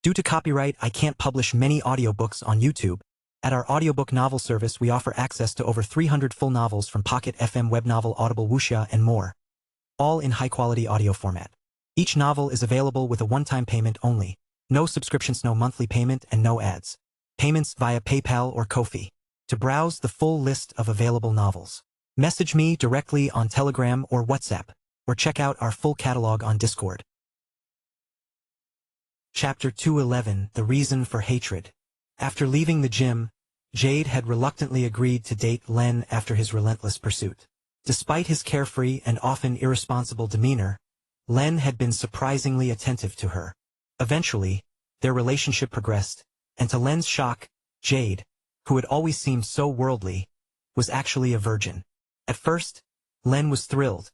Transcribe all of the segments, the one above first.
Due to copyright, I can't publish many audiobooks on YouTube. At our audiobook novel service, we offer access to over 300 full novels from Pocket FM, Webnovel, Audible, Wuxia, and more, all in high-quality audio format. Each novel is available with a one-time payment only. No subscriptions, no monthly payment, and no ads. Payments via PayPal or Ko-fi. To browse the full list of available novels, message me directly on Telegram or WhatsApp, or check out our full catalog on Discord. Chapter 211, The Reason for Hatred. After leaving the gym, Jade had reluctantly agreed to date Len after his relentless pursuit. Despite his carefree and often irresponsible demeanor, Len had been surprisingly attentive to her. Eventually, their relationship progressed, and to Len's shock, Jade, who had always seemed so worldly, was actually a virgin. At first, Len was thrilled,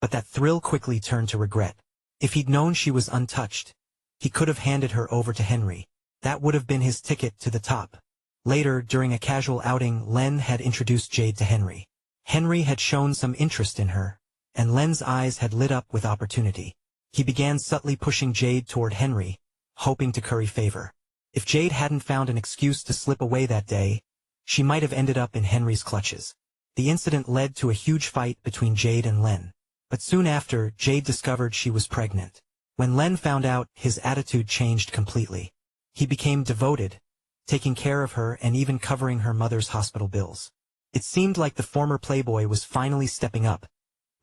but that thrill quickly turned to regret. If he'd known she was untouched, he could have handed her over to Henry. That would have been his ticket to the top. Later, during a casual outing, Len had introduced Jade to Henry. Henry had shown some interest in her, and Len's eyes had lit up with opportunity. He began subtly pushing Jade toward Henry, hoping to curry favor. If Jade hadn't found an excuse to slip away that day, she might have ended up in Henry's clutches. The incident led to a huge fight between Jade and Len. But soon after, Jade discovered she was pregnant. When Len found out, his attitude changed completely. He became devoted, taking care of her and even covering her mother's hospital bills. It seemed like the former playboy was finally stepping up,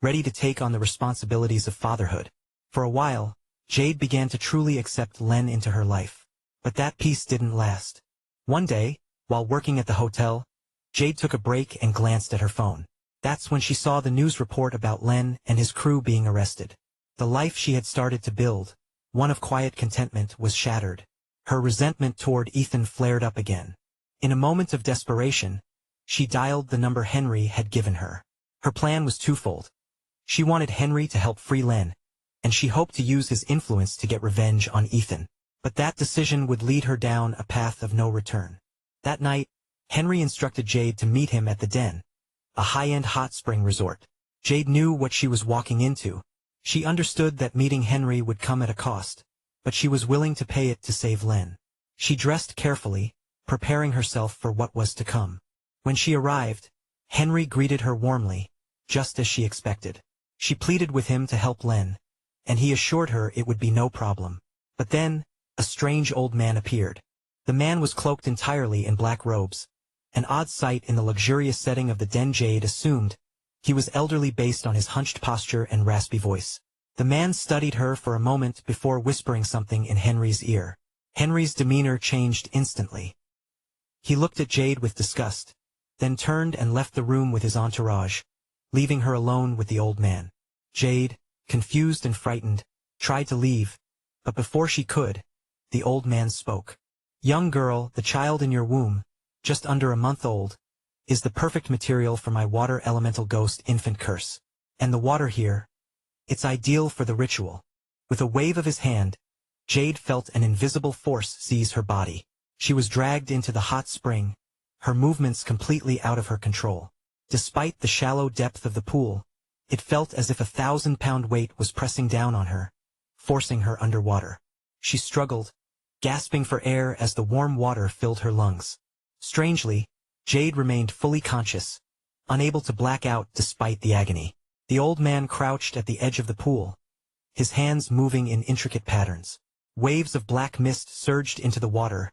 ready to take on the responsibilities of fatherhood. For a while, Jade began to truly accept Len into her life. But that peace didn't last. One day, while working at the hotel, Jade took a break and glanced at her phone. That's when she saw the news report about Len and his crew being arrested. The life she had started to build, one of quiet contentment, was shattered. Her resentment toward Ethan flared up again. In a moment of desperation, she dialed the number Henry had given her. Her plan was twofold. She wanted Henry to help free Len, and she hoped to use his influence to get revenge on Ethan. But that decision would lead her down a path of no return. That night, Henry instructed Jade to meet him at the Den, a high-end hot spring resort. Jade knew what she was walking into. She understood that meeting Henry would come at a cost, but she was willing to pay it to save Len. She dressed carefully, preparing herself for what was to come. When she arrived, Henry greeted her warmly, just as she expected. She pleaded with him to help Len, and he assured her it would be no problem. But then, a strange old man appeared. The man was cloaked entirely in black robes, an odd sight in the luxurious setting of the Den. Jade assumed he was elderly based on his hunched posture and raspy voice. The man studied her for a moment before whispering something in Henry's ear. Henry's demeanor changed instantly. He looked at Jade with disgust, then turned and left the room with his entourage, leaving her alone with the old man. Jade, confused and frightened, tried to leave, but before she could, the old man spoke. "Young girl, the child in your womb, just under a month old, is the perfect material for my water elemental ghost infant curse. And the water here, it's ideal for the ritual." With a wave of his hand, Jade felt an invisible force seize her body. She was dragged into the hot spring, her movements completely out of her control. Despite the shallow depth of the pool, it felt as if a 1,000-pound weight was pressing down on her, forcing her underwater. She struggled, gasping for air as the warm water filled her lungs. Strangely, Jade remained fully conscious, unable to black out despite the agony. The old man crouched at the edge of the pool, his hands moving in intricate patterns. Waves of black mist surged into the water,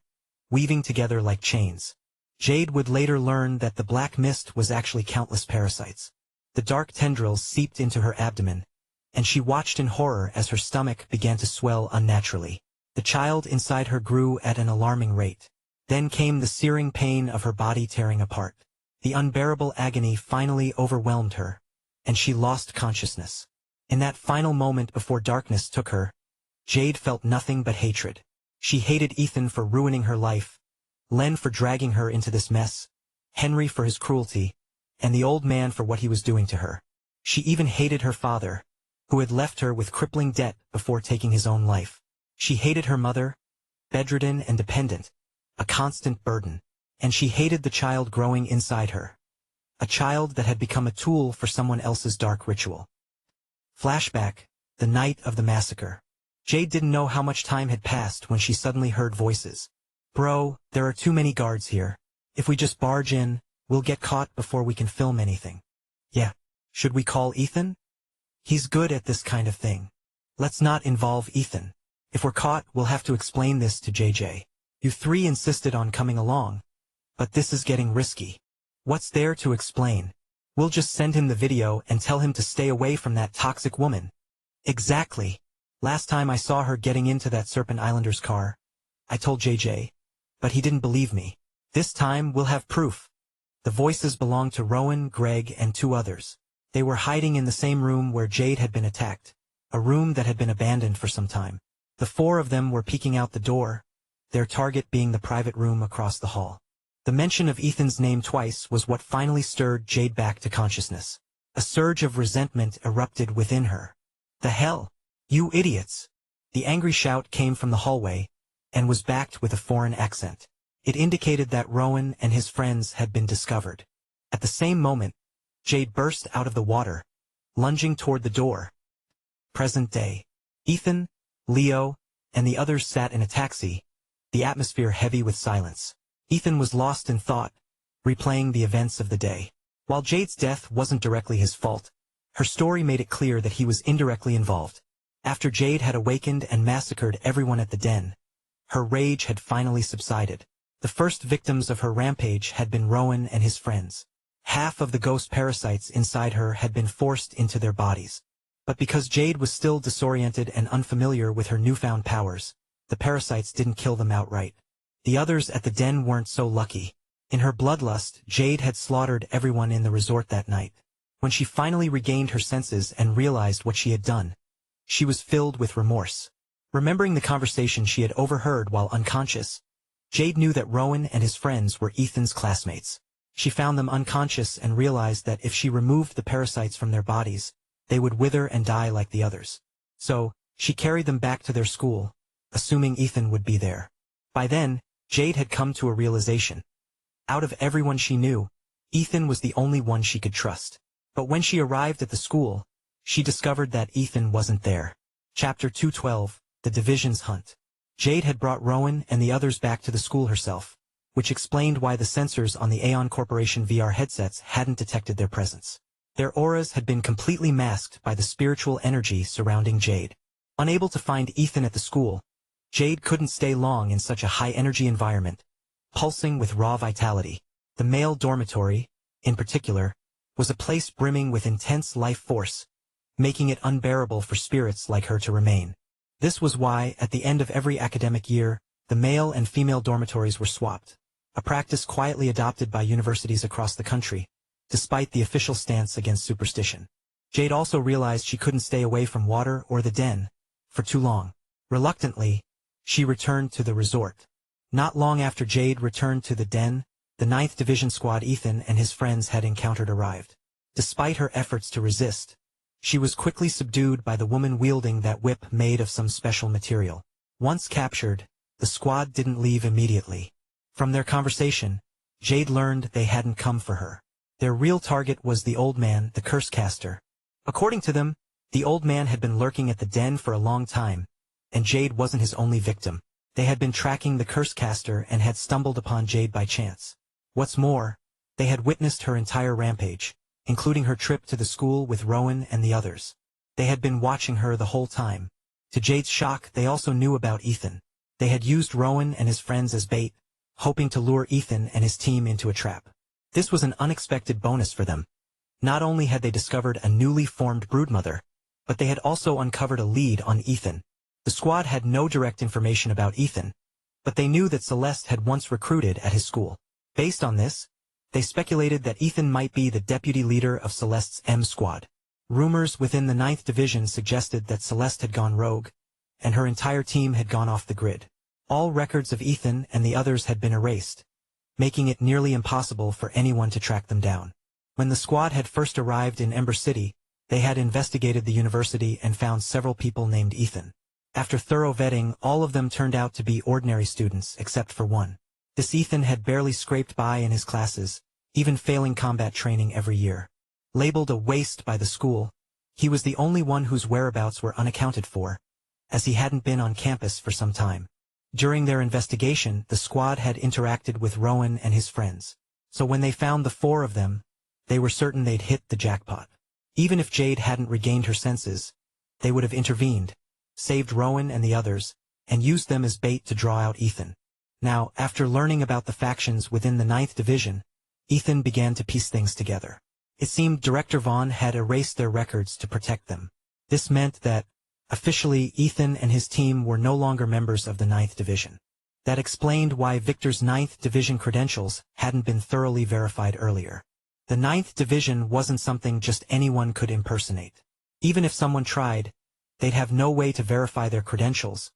weaving together like chains. Jade would later learn that the black mist was actually countless parasites. The dark tendrils seeped into her abdomen, and she watched in horror as her stomach began to swell unnaturally. The child inside her grew at an alarming rate. Then came the searing pain of her body tearing apart. The unbearable agony finally overwhelmed her, and she lost consciousness. In that final moment before darkness took her, Jade felt nothing but hatred. She hated Ethan for ruining her life, Len for dragging her into this mess, Henry for his cruelty, and the old man for what he was doing to her. She even hated her father, who had left her with crippling debt before taking his own life. She hated her mother, bedridden and dependent, a constant burden. And she hated the child growing inside her, a child that had become a tool for someone else's dark ritual. Flashback, the night of the massacre. Jade didn't know how much time had passed when she suddenly heard voices. "Bro, there are too many guards here. If we just barge in, we'll get caught before we can film anything." "Yeah. Should we call Ethan? He's good at this kind of thing." "Let's not involve Ethan. If we're caught, we'll have to explain this to JJ. You three insisted on coming along, but this is getting risky." "What's there to explain? We'll just send him the video and tell him to stay away from that toxic woman." "Exactly. Last time I saw her getting into that Serpent Islander's car, I told JJ, but he didn't believe me. This time we'll have proof." The voices belonged to Rowan, Greg, and 2 others. They were hiding in the same room where Jade had been attacked, a room that had been abandoned for some time. The 4 of them were peeking out the door, their target being the private room across the hall. The mention of Ethan's name twice was what finally stirred Jade back to consciousness. A surge of resentment erupted within her. "The hell? You idiots!" The angry shout came from the hallway, and was backed with a foreign accent. It indicated that Rowan and his friends had been discovered. At the same moment, Jade burst out of the water, lunging toward the door. Present day. Ethan, Leo, and the others sat in a taxi, the atmosphere heavy with silence. Ethan was lost in thought, replaying the events of the day. While Jade's death wasn't directly his fault, her story made it clear that he was indirectly involved. After Jade had awakened and massacred everyone at the den, her rage had finally subsided. The first victims of her rampage had been Rowan and his friends. Half of the ghost parasites inside her had been forced into their bodies. But because Jade was still disoriented and unfamiliar with her newfound powers, the parasites didn't kill them outright. The others at the den weren't so lucky. In her bloodlust, Jade had slaughtered everyone in the resort that night. When she finally regained her senses and realized what she had done, she was filled with remorse. Remembering the conversation she had overheard while unconscious, Jade knew that Rowan and his friends were Ethan's classmates. She found them unconscious and realized that if she removed the parasites from their bodies, they would wither and die like the others. So, she carried them back to their school, assuming Ethan would be there. By then, Jade had come to a realization. Out of everyone she knew, Ethan was the only one she could trust. But when she arrived at the school, she discovered that Ethan wasn't there. Chapter 212, The Division's Hunt. Jade had brought Rowan and the others back to the school herself, which explained why the sensors on the Aeon Corporation VR headsets hadn't detected their presence. Their auras had been completely masked by the spiritual energy surrounding Jade. Unable to find Ethan at the school, Jade couldn't stay long in such a high-energy environment, pulsing with raw vitality. The male dormitory, in particular, was a place brimming with intense life force, making it unbearable for spirits like her to remain. This was why, at the end of every academic year, the male and female dormitories were swapped, a practice quietly adopted by universities across the country, despite the official stance against superstition. Jade also realized she couldn't stay away from water or the den for too long. Reluctantly, she returned to the resort. Not long after Jade returned to the den, the 9th Division squad Ethan and his friends had encountered arrived. Despite her efforts to resist, she was quickly subdued by the woman wielding that whip made of some special material. Once captured, the squad didn't leave immediately. From their conversation, Jade learned they hadn't come for her. Their real target was the old man, the curse caster. According to them, the old man had been lurking at the den for a long time, and Jade wasn't his only victim. They had been tracking the curse caster and had stumbled upon Jade by chance. What's more, they had witnessed her entire rampage, including her trip to the school with Rowan and the others. They had been watching her the whole time. To Jade's shock, they also knew about Ethan. They had used Rowan and his friends as bait, hoping to lure Ethan and his team into a trap. This was an unexpected bonus for them. Not only had they discovered a newly formed broodmother, but they had also uncovered a lead on Ethan. The squad had no direct information about Ethan, but they knew that Celeste had once recruited at his school. Based on this, they speculated that Ethan might be the deputy leader of Celeste's M squad. Rumors within the 9th Division suggested that Celeste had gone rogue, and her entire team had gone off the grid. All records of Ethan and the others had been erased, making it nearly impossible for anyone to track them down. When the squad had first arrived in Ember City, they had investigated the university and found several people named Ethan. After thorough vetting, all of them turned out to be ordinary students except for one. This Ethan had barely scraped by in his classes, even failing combat training every year. Labeled a waste by the school, he was the only one whose whereabouts were unaccounted for, as he hadn't been on campus for some time. During their investigation, the squad had interacted with Rowan and his friends. So when they found the four of them, they were certain they'd hit the jackpot. Even if Jade hadn't regained her senses, they would have intervened, saved Rowan and the others, and used them as bait to draw out Ethan. Now, after learning about the factions within the 9th Division, Ethan began to piece things together. It seemed Director Vaughn had erased their records to protect them. This meant that, officially, Ethan and his team were no longer members of the 9th Division. That explained why Victor's 9th Division credentials hadn't been thoroughly verified earlier. The 9th Division wasn't something just anyone could impersonate. Even if someone tried, they'd have no way to verify their credentials,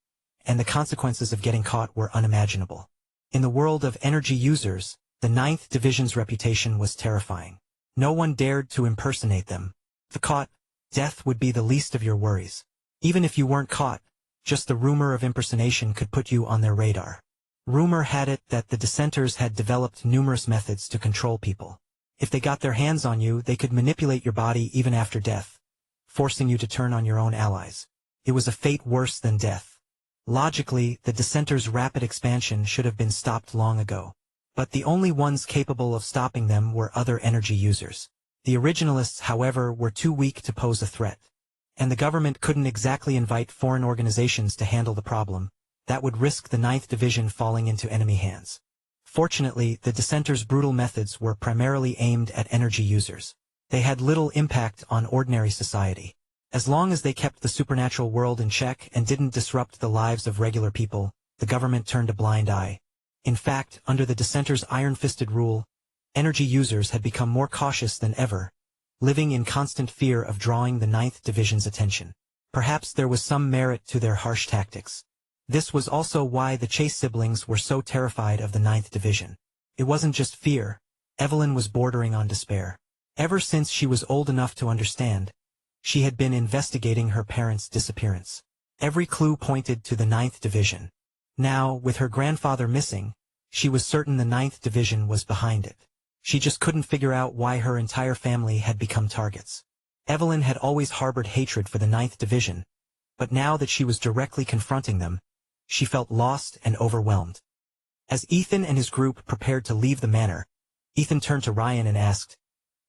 and the consequences of getting caught were unimaginable. In the world of energy users, the 9th Division's reputation was terrifying. No one dared to impersonate them. If caught, death would be the least of your worries. Even if you weren't caught, just the rumor of impersonation could put you on their radar. Rumor had it that the dissenters had developed numerous methods to control people. If they got their hands on you, they could manipulate your body even after death, forcing you to turn on your own allies. It was a fate worse than death. Logically, the dissenters' rapid expansion should have been stopped long ago. But the only ones capable of stopping them were other energy users. The originalists, however, were too weak to pose a threat. And the government couldn't exactly invite foreign organizations to handle the problem. That would risk the 9th Division falling into enemy hands. Fortunately, the dissenters' brutal methods were primarily aimed at energy users. They had little impact on ordinary society. As long as they kept the supernatural world in check and didn't disrupt the lives of regular people, the government turned a blind eye. In fact, under the dissenters' iron-fisted rule, energy users had become more cautious than ever, living in constant fear of drawing the 9th Division's attention. Perhaps there was some merit to their harsh tactics. This was also why the Chase siblings were so terrified of the 9th Division. It wasn't just fear. Evelyn was bordering on despair. Ever since she was old enough to understand, she had been investigating her parents' disappearance. Every clue pointed to the 9th Division. Now, with her grandfather missing, she was certain the 9th Division was behind it. She just couldn't figure out why her entire family had become targets. Evelyn had always harbored hatred for the 9th Division, but now that she was directly confronting them, she felt lost and overwhelmed. As Ethan and his group prepared to leave the manor, Ethan turned to Ryan and asked,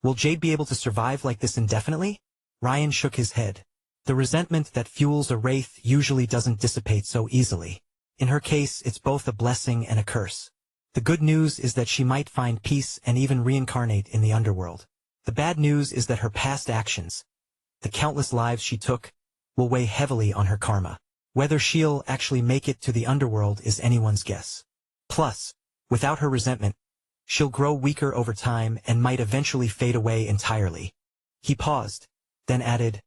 "Will Jade be able to survive like this indefinitely?" Ryan shook his head. The resentment that fuels a wraith usually doesn't dissipate so easily. In her case, it's both a blessing and a curse. The good news is that she might find peace and even reincarnate in the underworld. The bad news is that her past actions, the countless lives she took, will weigh heavily on her karma. Whether she'll actually make it to the underworld is anyone's guess. Plus, without her resentment, she'll grow weaker over time and might eventually fade away entirely. He paused, then added,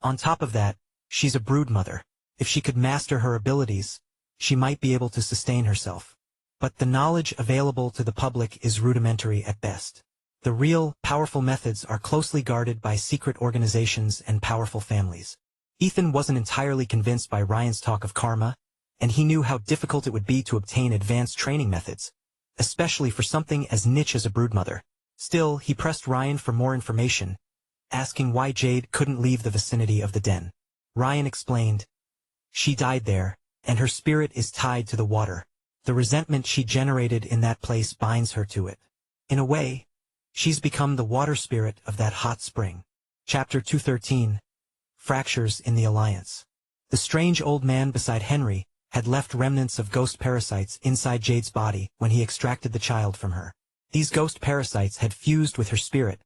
"On top of that, she's a broodmother. If she could master her abilities, she might be able to sustain herself. But the knowledge available to the public is rudimentary at best. The real, powerful methods are closely guarded by secret organizations and powerful families." Ethan wasn't entirely convinced by Ryan's talk of karma, and he knew how difficult it would be to obtain advanced training methods, especially for something as niche as a broodmother. Still, he pressed Ryan for more information, asking why Jade couldn't leave the vicinity of the den. Ryan explained, "She died there, and her spirit is tied to the water. The resentment she generated in that place binds her to it. In a way, she's become the water spirit of that hot spring." Chapter 213. Fractures in the Alliance. The strange old man beside Henry had left remnants of ghost parasites inside Jade's body when he extracted the child from her. These ghost parasites had fused with her spirit,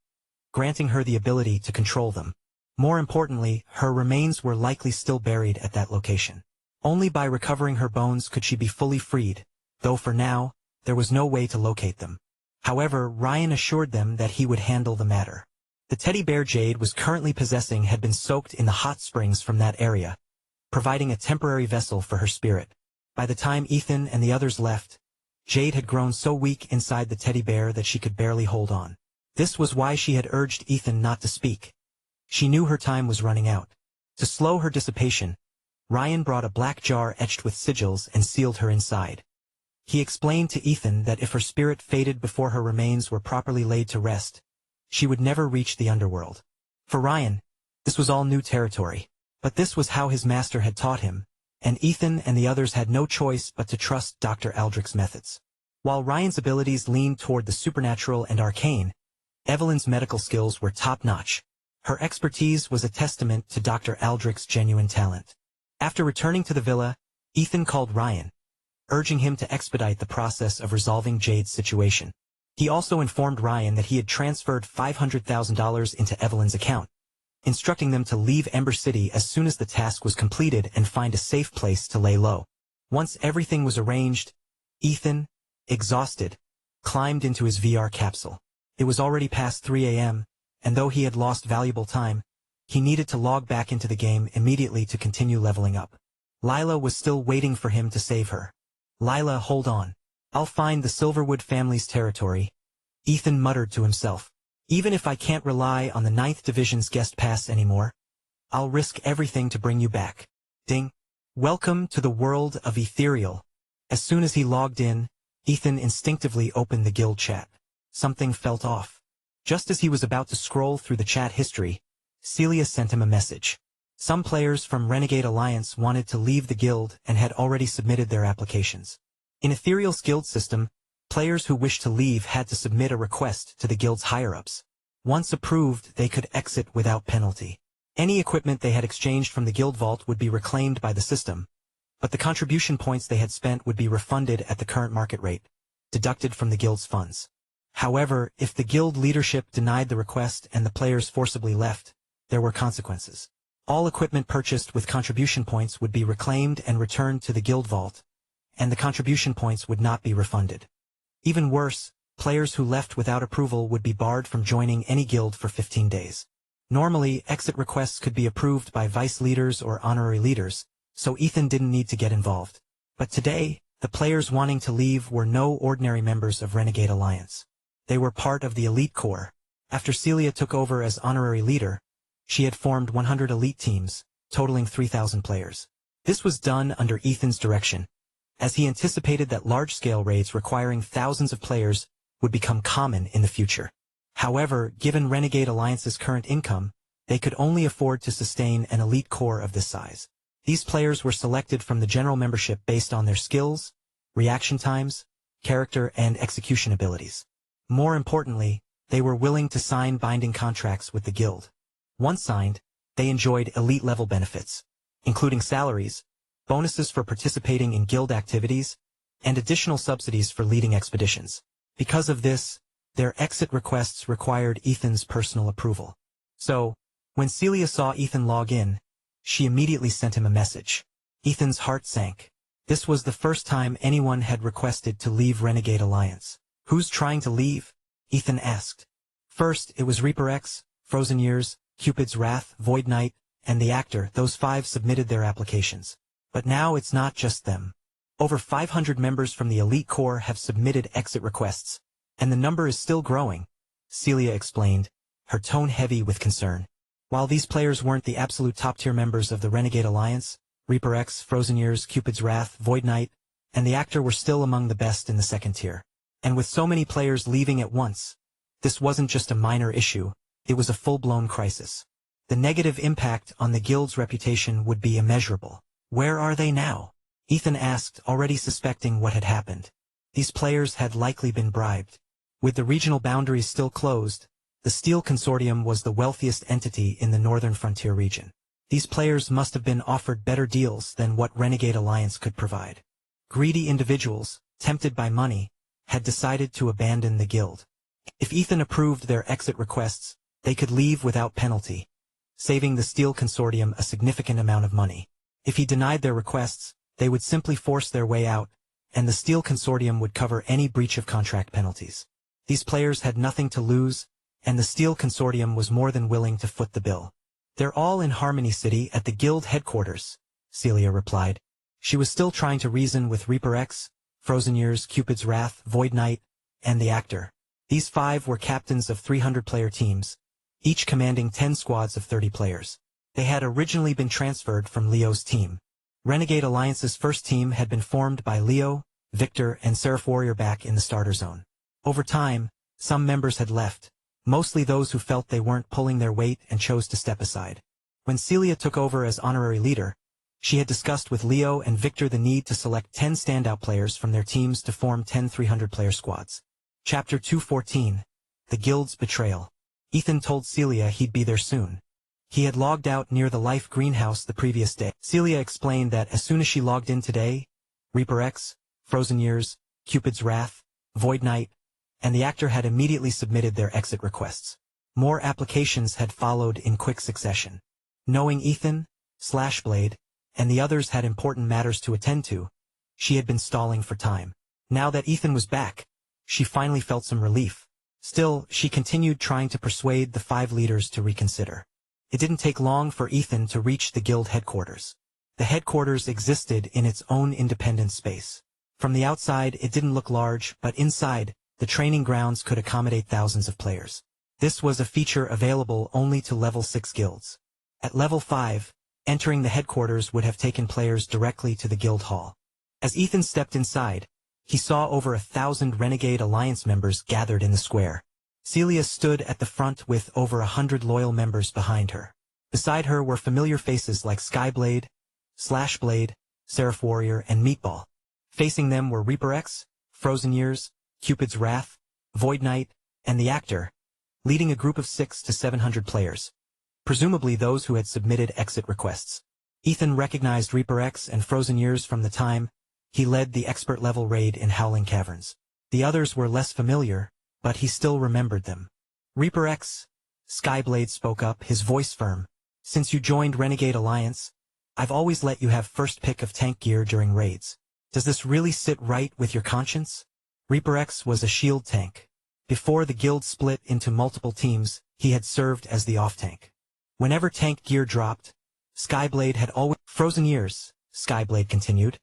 granting her the ability to control them. More importantly, her remains were likely still buried at that location. Only by recovering her bones could she be fully freed, though for now, there was no way to locate them. However, Ryan assured them that he would handle the matter. The teddy bear Jade was currently possessing had been soaked in the hot springs from that area, providing a temporary vessel for her spirit. By the time Ethan and the others left, Jade had grown so weak inside the teddy bear that she could barely hold on. This was why she had urged Ethan not to speak. She knew her time was running out. To slow her dissipation, Ryan brought a black jar etched with sigils and sealed her inside. He explained to Ethan that if her spirit faded before her remains were properly laid to rest, she would never reach the underworld. For Ryan, this was all new territory. But this was how his master had taught him, and Ethan and the others had no choice but to trust Dr. Aldrich's methods. While Ryan's abilities leaned toward the supernatural and arcane, Evelyn's medical skills were top-notch. Her expertise was a testament to Dr. Aldrich's genuine talent. After returning to the villa, Ethan called Ryan, urging him to expedite the process of resolving Jade's situation. He also informed Ryan that he had transferred $500,000 into Evelyn's account, instructing them to leave Ember City as soon as the task was completed and find a safe place to lay low. Once everything was arranged, Ethan, exhausted, climbed into his VR capsule. It was already past 3 a.m., and though he had lost valuable time, he needed to log back into the game immediately to continue leveling up. Lila was still waiting for him to save her. "Lila, hold on. I'll find the Silverwood family's territory," Ethan muttered to himself. "Even if I can't rely on the 9th Division's guest pass anymore, I'll risk everything to bring you back." Ding. Welcome to the world of Ethereal. As soon as he logged in, Ethan instinctively opened the guild chat. Something felt off. Just as he was about to scroll through the chat history, Celia sent him a message. Some players from Renegade Alliance wanted to leave the guild and had already submitted their applications. In Ethereal's guild system, players who wished to leave had to submit a request to the guild's higher-ups. Once approved, they could exit without penalty. Any equipment they had exchanged from the guild vault would be reclaimed by the system, but the contribution points they had spent would be refunded at the current market rate, deducted from the guild's funds. However, if the guild leadership denied the request and the players forcibly left, there were consequences. All equipment purchased with contribution points would be reclaimed and returned to the guild vault, and the contribution points would not be refunded. Even worse, players who left without approval would be barred from joining any guild for 15 days. Normally, exit requests could be approved by vice leaders or honorary leaders, so Ethan didn't need to get involved. But today, the players wanting to leave were no ordinary members of Renegade Alliance. They were part of the elite corps. After Celia took over as honorary leader, she had formed 100 elite teams, totaling 3,000 players. This was done under Ethan's direction, as he anticipated that large-scale raids requiring thousands of players would become common in the future. However, given Renegade Alliance's current income, they could only afford to sustain an elite corps of this size. These players were selected from the general membership based on their skills, reaction times, character, and execution abilities. More importantly, they were willing to sign binding contracts with the guild. Once signed, they enjoyed elite-level benefits, including salaries, bonuses for participating in guild activities, and additional subsidies for leading expeditions. Because of this, their exit requests required Ethan's personal approval. So, when Celia saw Ethan log in, she immediately sent him a message. Ethan's heart sank. This was the first time anyone had requested to leave Renegade Alliance. "Who's trying to leave?" Ethan asked. First, it was Reaper X, Frozen Years, Cupid's Wrath, Void Knight, and the actor. Those 5 submitted their applications. But now it's not just them. Over 500 members from the elite corps have submitted exit requests, and the number is still growing, Celia explained, her tone heavy with concern. While these players weren't the absolute top-tier members of the Renegade Alliance, Reaper X, Frozen Years, Cupid's Wrath, Void Knight, and the actor were still among the best in the second tier. And with so many players leaving at once, this wasn't just a minor issue, it was a full-blown crisis. The negative impact on the guild's reputation would be immeasurable. "Where are they now?" Ethan asked, already suspecting what had happened. These players had likely been bribed. With the regional boundaries still closed, the Steel Consortium was the wealthiest entity in the Northern Frontier region. These players must have been offered better deals than what Renegade Alliance could provide. Greedy individuals, tempted by money, had decided to abandon the guild. If Ethan approved their exit requests, they could leave without penalty, saving the Steel Consortium a significant amount of money. If he denied their requests, they would simply force their way out, and the Steel Consortium would cover any breach of contract penalties. These players had nothing to lose, and the Steel Consortium was more than willing to foot the bill. "They're all in Harmony City at the guild headquarters," Celia replied. She was still trying to reason with Reaper X, Frozen Years, Cupid's Wrath, Void Knight, and the actor. These 5 were captains of 300-player teams, each commanding 10 squads of 30 players. They had originally been transferred from Leo's team. Renegade Alliance's first team had been formed by Leo, Victor, and Seraph Warrior back in the starter zone. Over time, some members had left, mostly those who felt they weren't pulling their weight and chose to step aside. When Celia took over as honorary leader, she had discussed with Leo and Victor the need to select 10 standout players from their teams to form 10 300-player squads. Chapter 214. The Guild's Betrayal. Ethan told Celia he'd be there soon. He had logged out near the Life greenhouse the previous day. Celia explained that as soon as she logged in today, Reaper X, Frozen Years, Cupid's Wrath, Void Knight, and the actor had immediately submitted their exit requests. More applications had followed in quick succession. Knowing Ethan, Slashblade, and the others had important matters to attend to, she had been stalling for time. Now that Ethan was back, she finally felt some relief. Still, she continued trying to persuade the 5 leaders to reconsider. It didn't take long for Ethan to reach the guild headquarters. The headquarters existed in its own independent space. From the outside, it didn't look large, but inside, the training grounds could accommodate thousands of players. This was a feature available only to level 6 guilds. At level 5, entering the headquarters would have taken players directly to the guild hall. As Ethan stepped inside, he saw over 1,000 Renegade Alliance members gathered in the square. Celia stood at the front with over 100 loyal members behind her. Beside her were familiar faces like Skyblade, Slashblade, Seraph Warrior, and Meatball. Facing them were Reaper X, Frozen Years, Cupid's Wrath, Void Knight, and the actor, leading a group of 600 to 700 players, presumably those who had submitted exit requests. Ethan recognized Reaper X and Frozen Years from the time he led the expert-level raid in Howling Caverns. The others were less familiar, but he still remembered them. Reaper X, Skyblade spoke up, his voice firm. Since you joined Renegade Alliance, I've always let you have first pick of tank gear during raids. Does this really sit right with your conscience? Reaper X was a shield tank. Before the guild split into multiple teams, he had served as the off-tank. Whenever tank gear dropped, Skyblade had always— Frozen Years, Skyblade continued.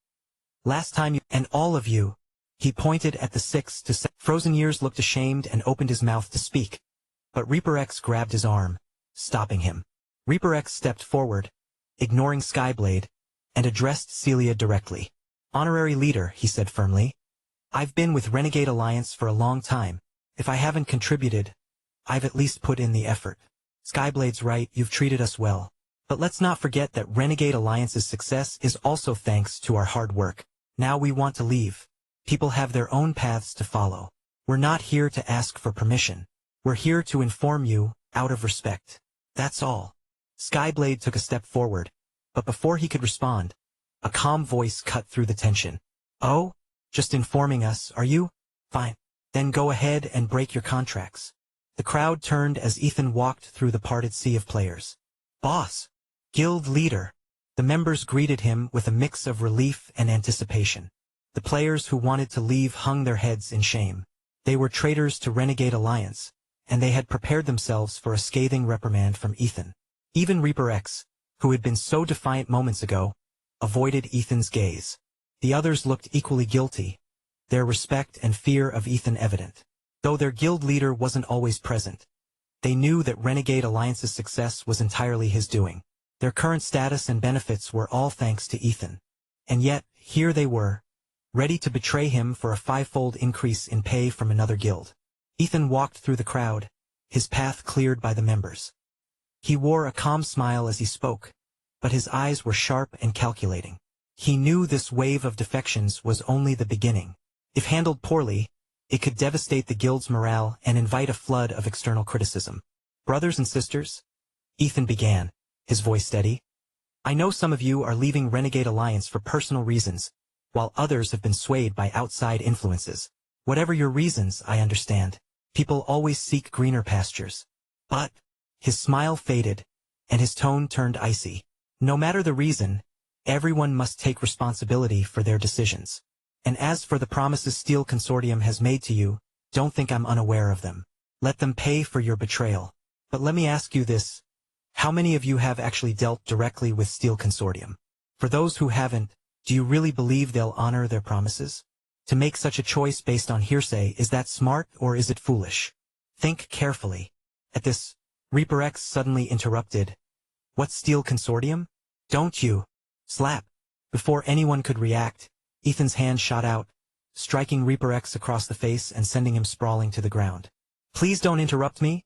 Last time you— and all of you. He pointed at the 6 to 7. Frozen Years looked ashamed and opened his mouth to speak, but Reaper X grabbed his arm, stopping him. Reaper X stepped forward, ignoring Skyblade, and addressed Celia directly. Honorary leader, he said firmly. I've been with Renegade Alliance for a long time. If I haven't contributed, I've at least put in the effort. Skyblade's right, you've treated us well. But let's not forget that Renegade Alliance's success is also thanks to our hard work. Now we want to leave. People have their own paths to follow. We're not here to ask for permission. We're here to inform you, out of respect. That's all. Skyblade took a step forward, but before he could respond, a calm voice cut through the tension. Oh? Just informing us, are you? Fine. Then go ahead and break your contracts. The crowd turned as Ethan walked through the parted sea of players. Boss! Guild leader! The members greeted him with a mix of relief and anticipation. The players who wanted to leave hung their heads in shame. They were traitors to Renegade Alliance, and they had prepared themselves for a scathing reprimand from Ethan. Even Reaper X, who had been so defiant moments ago, avoided Ethan's gaze. The others looked equally guilty, their respect and fear of Ethan evident. Though their guild leader wasn't always present, they knew that Renegade Alliance's success was entirely his doing. Their current status and benefits were all thanks to Ethan. And yet, here they were, ready to betray him for a 5-fold increase in pay from another guild. Ethan walked through the crowd, his path cleared by the members. He wore a calm smile as he spoke, but his eyes were sharp and calculating. He knew this wave of defections was only the beginning. If handled poorly, it could devastate the guild's morale and invite a flood of external criticism. Brothers and sisters, Ethan began, his voice steady. I know some of you are leaving Renegade Alliance for personal reasons, while others have been swayed by outside influences. Whatever your reasons, I understand. People always seek greener pastures. But, his smile faded, and his tone turned icy. No matter the reason, everyone must take responsibility for their decisions. And as for the promises Steel Consortium has made to you, don't think I'm unaware of them. Let them pay for your betrayal. But let me ask you this. How many of you have actually dealt directly with Steel Consortium? For those who haven't, do you really believe they'll honor their promises? To make such a choice based on hearsay, is that smart or is it foolish? Think carefully. At this, Reaper X suddenly interrupted. What's Steel Consortium? Don't you? Slap. Before anyone could react, Ethan's hand shot out, striking Reaper X across the face and sending him sprawling to the ground. Please don't interrupt me,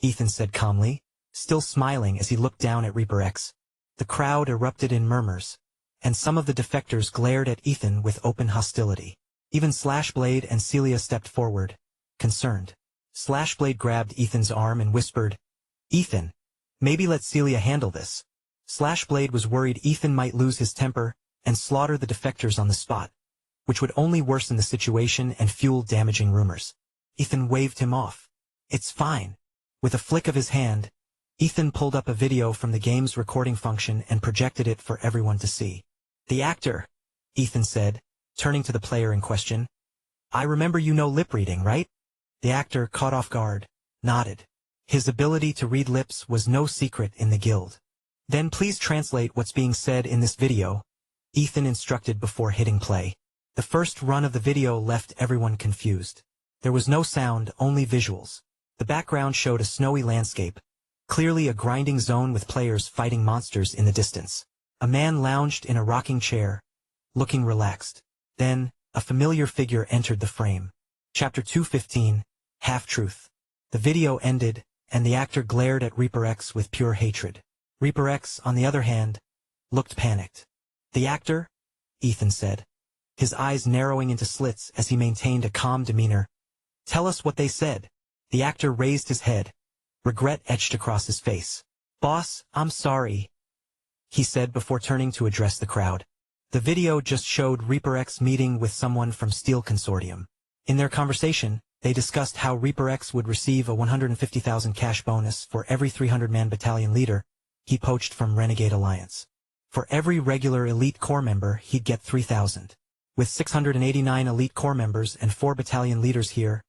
Ethan said calmly. still smiling as he looked down at Reaper X. The crowd erupted in murmurs, and some of the defectors glared at Ethan with open hostility. Even Slashblade and Celia stepped forward, concerned. Slashblade grabbed Ethan's arm and whispered, "Ethan, maybe let Celia handle this." Slashblade was worried Ethan might lose his temper and slaughter the defectors on the spot, which would only worsen the situation and fuel damaging rumors. Ethan waved him off. "It's fine." With a flick of his hand, Ethan pulled up a video from the game's recording function and projected it for everyone to see. "The actor," Ethan said, turning to the player in question. "I remember you know lip reading, right?" The actor, caught off guard, nodded. His ability to read lips was no secret in the guild. "Then please translate what's being said in this video," Ethan instructed before hitting play. The first run of the video left everyone confused. There was no sound, only visuals. The background showed a snowy landscape, clearly a grinding zone with players fighting monsters in the distance. A man lounged in a rocking chair, looking relaxed. Then, a familiar figure entered the frame. Chapter 215, Half-Truth. The video ended, and the actor glared at Reaper X with pure hatred. Reaper X, on the other hand, looked panicked. "The actor?" Ethan said, his eyes narrowing into slits as he maintained a calm demeanor. "Tell us what they said." The actor raised his head, regret etched across his face. "Boss, I'm sorry," he said before turning to address the crowd. The video just showed Reaper X meeting with someone from Steel Consortium. In their conversation, they discussed how Reaper X would receive a 150,000 cash bonus for every 300-man battalion leader he poached from Renegade Alliance. For every regular Elite Corps member, he'd get 3,000. With 689 Elite Corps members and 4 battalion leaders here,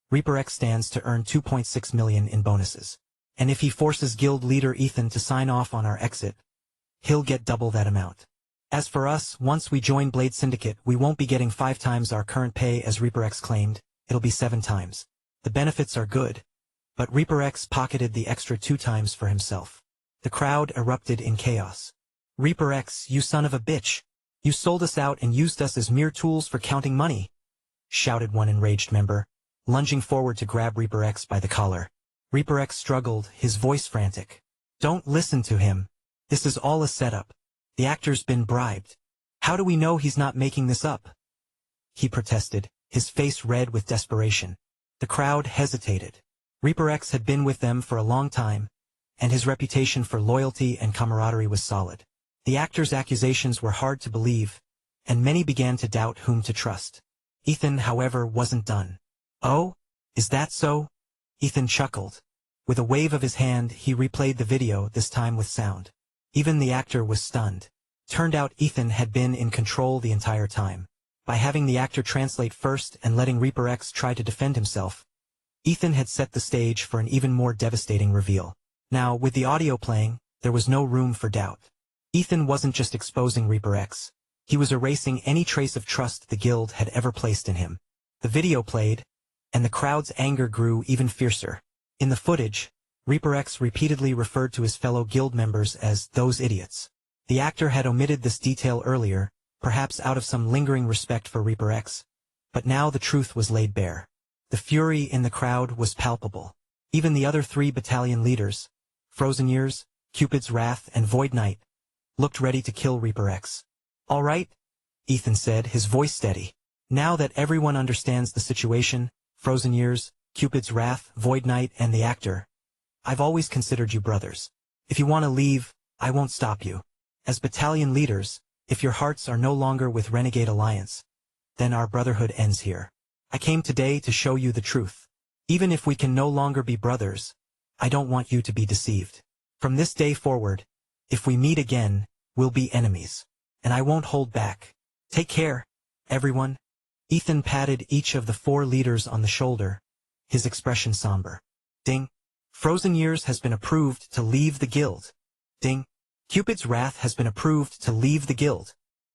Reaper X stands to earn 2.6 million in bonuses. And if he forces guild leader Ethan to sign off on our exit, he'll get double that amount. As for us, once we join Blade Syndicate, we won't be getting 5 times our current pay as Reaper X claimed, it'll be 7 times. The benefits are good, but Reaper X pocketed the extra 2 times for himself. The crowd erupted in chaos. "Reaper X, you son of a bitch! You sold us out and used us as mere tools for counting money!" shouted one enraged member, lunging forward to grab Reaper X by the collar. Reaper X struggled, his voice frantic. "Don't listen to him. This is all a setup. The actor's been bribed. How do we know he's not making this up?" he protested, his face red with desperation. The crowd hesitated. Reaper X had been with them for a long time, and his reputation for loyalty and camaraderie was solid. The actor's accusations were hard to believe, and many began to doubt whom to trust. Ethan, however, wasn't done. "Oh? Is that so?" Ethan chuckled. With a wave of his hand, he replayed the video, this time with sound. Even the actor was stunned. Turned out Ethan had been in control the entire time. By having the actor translate first and letting Reaper X try to defend himself, Ethan had set the stage for an even more devastating reveal. Now, with the audio playing, there was no room for doubt. Ethan wasn't just exposing Reaper X. He was erasing any trace of trust the guild had ever placed in him. The video played, and the crowd's anger grew even fiercer. In the footage, Reaper X repeatedly referred to his fellow guild members as those idiots. The actor had omitted this detail earlier, perhaps out of some lingering respect for Reaper X, but now the truth was laid bare. The fury in the crowd was palpable. Even the other 3 battalion leaders, Frozen Years, Cupid's Wrath, and Void Knight, looked ready to kill Reaper X. "All right," Ethan said, his voice steady. "Now that everyone understands the situation, Frozen Years, Cupid's Wrath, Void Knight, and the actor, I've always considered you brothers. If you want to leave, I won't stop you. As battalion leaders, if your hearts are no longer with Renegade Alliance, then our brotherhood ends here. I came today to show you the truth. Even if we can no longer be brothers, I don't want you to be deceived. From this day forward, if we meet again, we'll be enemies. And I won't hold back. Take care, everyone." Ethan patted each of the 4 leaders on the shoulder, his expression somber. Ding. Frozen Years has been approved to leave the guild. Ding. Cupid's Wrath has been approved to leave the guild.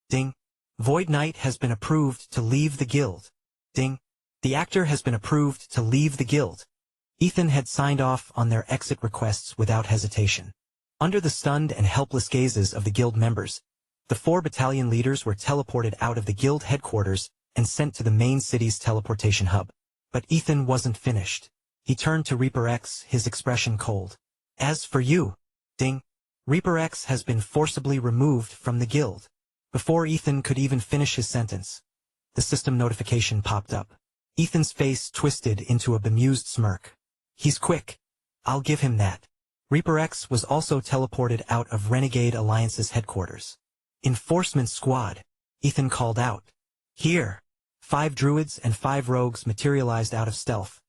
Ding. Void Knight has been approved to leave the guild. Ding. The actor has been approved to leave the guild. Ethan had signed off on their exit requests without hesitation. Under the stunned and helpless gazes of the guild members, the 4 battalion leaders were teleported out of the guild headquarters and sent to the main city's teleportation hub. But Ethan wasn't finished. He turned to Reaper X, his expression cold. As for you, ding, Reaper X has been forcibly removed from the guild. Before Ethan could even finish his sentence, the system notification popped up. Ethan's face twisted into a bemused smirk. He's quick. I'll give him that. Reaper X was also teleported out of Renegade Alliance's headquarters. Enforcement squad, Ethan called out. Here. 5 druids and 5 rogues materialized out of stealth,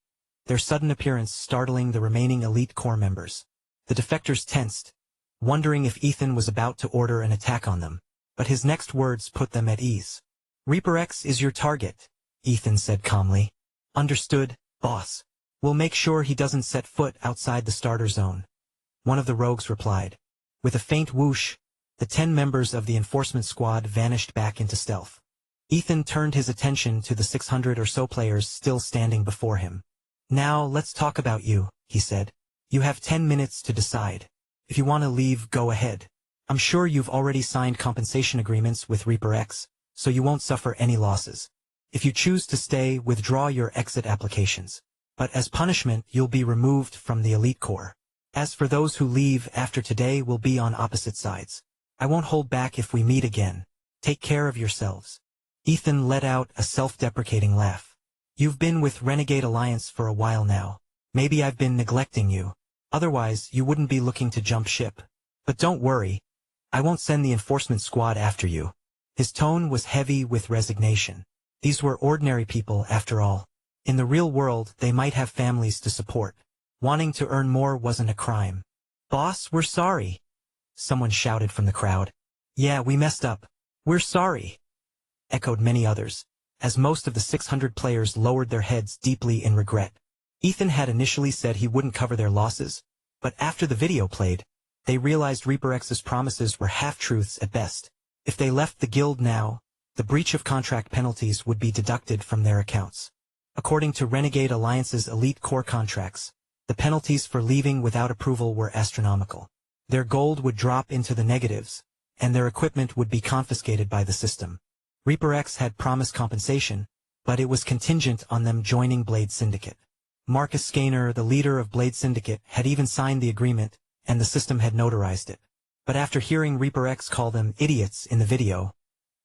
their sudden appearance startling the remaining elite corps members. The defectors tensed, wondering if Ethan was about to order an attack on them, but his next words put them at ease. Reaper X is your target, Ethan said calmly. Understood, boss. We'll make sure he doesn't set foot outside the starter zone. One of the rogues replied. With a faint whoosh, the 10 members of the enforcement squad vanished back into stealth. Ethan turned his attention to the 600 or so players still standing before him. Now let's talk about you, he said. You have 10 minutes to decide. If you want to leave, go ahead. I'm sure you've already signed compensation agreements with Reaper X, so you won't suffer any losses. If you choose to stay, withdraw your exit applications. But as punishment, you'll be removed from the elite corps. As for those who leave after today, we'll be on opposite sides. I won't hold back if we meet again. Take care of yourselves. Ethan let out a self-deprecating laugh. You've been with Renegade Alliance for a while now. Maybe I've been neglecting you. Otherwise, you wouldn't be looking to jump ship. But don't worry. I won't send the enforcement squad after you. His tone was heavy with resignation. These were ordinary people, after all. In the real world, they might have families to support. Wanting to earn more wasn't a crime. Boss, we're sorry. Someone shouted from the crowd. Yeah, we messed up. We're sorry. Echoed many others, as most of the 600 players lowered their heads deeply in regret. Ethan had initially said he wouldn't cover their losses, but after the video played, they realized Reaper X's promises were half-truths at best. If they left the guild now, the breach of contract penalties would be deducted from their accounts. According to Renegade Alliance's elite core contracts, the penalties for leaving without approval were astronomical. Their gold would drop into the negatives, and their equipment would be confiscated by the system. Reaper X had promised compensation, but it was contingent on them joining Blade Syndicate. Marcus Skaner, the leader of Blade Syndicate, had even signed the agreement, and the system had notarized it. But after hearing Reaper X call them idiots in the video,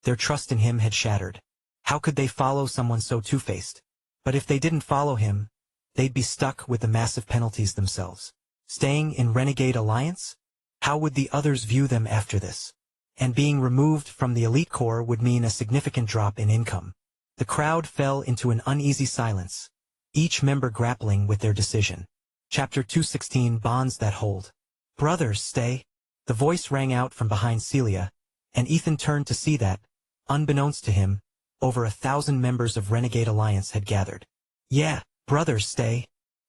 their trust in him had shattered. How could they follow someone so two-faced? But if they didn't follow him, they'd be stuck with the massive penalties themselves. Staying in Renegade Alliance? How would the others view them after this? And being removed from the elite corps would mean a significant drop in income. The crowd fell into an uneasy silence, each member grappling with their decision. Chapter 216 Bonds That Hold. Brothers, stay. The voice rang out from behind Celia, and Ethan turned to see that, unbeknownst to him, over 1,000 members of Renegade Alliance had gathered. Yeah, brothers, stay.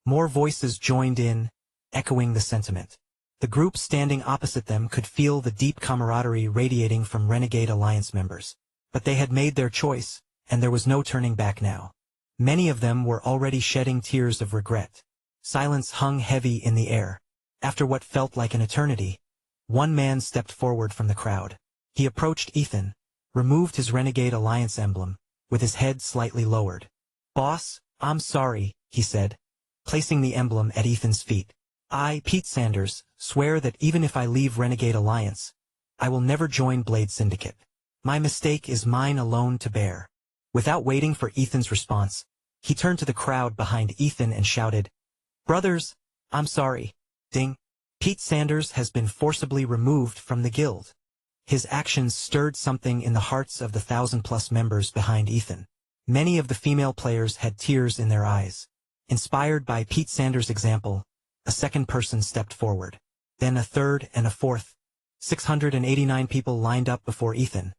More voices joined in, echoing the sentiment. The group standing opposite them could feel the deep camaraderie radiating from Renegade Alliance members. But they had made their choice, and there was no turning back now. Many of them were already shedding tears of regret. Silence hung heavy in the air. After what felt like an eternity, one man stepped forward from the crowd. He approached Ethan, removed his Renegade Alliance emblem, with his head slightly lowered. Boss, I'm sorry, he said, placing the emblem at Ethan's feet. I, Pete Sanders, swear that even if I leave Renegade Alliance, I will never join Blade Syndicate. My mistake is mine alone to bear. Without waiting for Ethan's response, he turned to the crowd behind Ethan and shouted, Brothers, I'm sorry. Ding. Pete Sanders has been forcibly removed from the guild. His actions stirred something in the hearts of the 1,000+ members behind Ethan. Many of the female players had tears in their eyes. Inspired by Pete Sanders' example, a second person stepped forward. Then a third and a fourth. 689 people lined up before Ethan,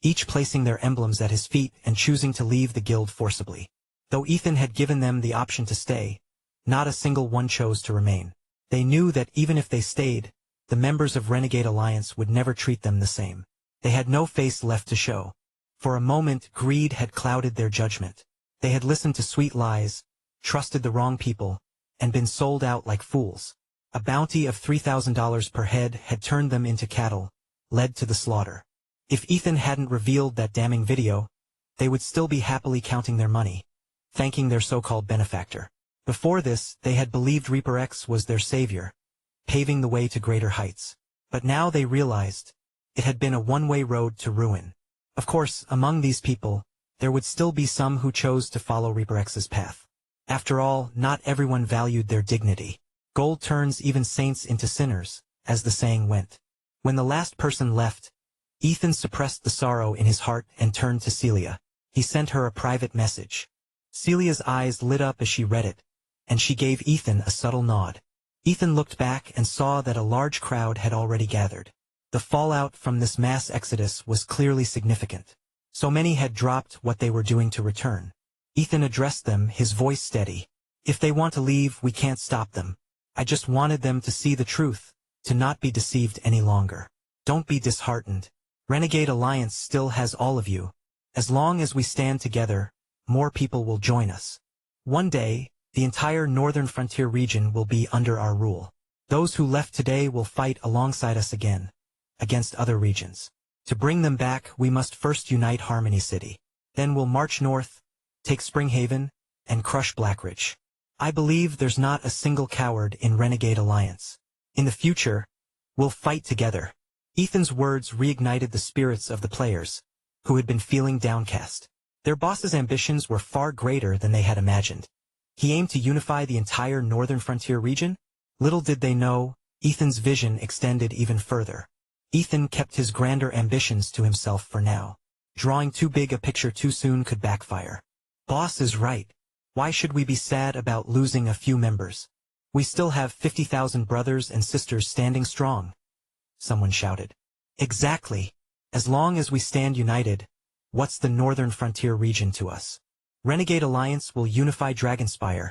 each placing their emblems at his feet and choosing to leave the guild forcibly. Though Ethan had given them the option to stay, not a single one chose to remain. They knew that even if they stayed, the members of Renegade Alliance would never treat them the same. They had no face left to show. For a moment, greed had clouded their judgment. They had listened to sweet lies, trusted the wrong people, and been sold out like fools. A bounty of $3,000 per head had turned them into cattle, led to the slaughter. If Ethan hadn't revealed that damning video, they would still be happily counting their money, thanking their so-called benefactor. Before this, they had believed Reaper X was their savior, paving the way to greater heights. But now they realized it had been a one-way road to ruin. Of course, among these people, there would still be some who chose to follow Reaper X's path. After all, not everyone valued their dignity. Gold turns even saints into sinners, as the saying went. When the last person left, Ethan suppressed the sorrow in his heart and turned to Celia. He sent her a private message. Celia's eyes lit up as she read it, and she gave Ethan a subtle nod. Ethan looked back and saw that a large crowd had already gathered. The fallout from this mass exodus was clearly significant. So many had dropped what they were doing to return. Ethan addressed them, his voice steady. If they want to leave, we can't stop them. I just wanted them to see the truth, to not be deceived any longer. Don't be disheartened. Renegade Alliance still has all of you. As long as we stand together, more people will join us. One day, the entire northern frontier region will be under our rule. Those who left today will fight alongside us again, against other regions. To bring them back, we must first unite Harmony City. Then we'll march north, take Springhaven, and crush Blackridge. I believe there's not a single coward in Renegade Alliance. In the future, we'll fight together. Ethan's words reignited the spirits of the players, who had been feeling downcast. Their boss's ambitions were far greater than they had imagined. He aimed to unify the entire northern frontier region? Little did they know, Ethan's vision extended even further. Ethan kept his grander ambitions to himself for now. Drawing too big a picture too soon could backfire. Boss is right. Why should we be sad about losing a few members? We still have 50,000 brothers and sisters standing strong. Someone shouted. Exactly. As long as we stand united, what's the northern frontier region to us? Renegade Alliance will unify Dragonspire.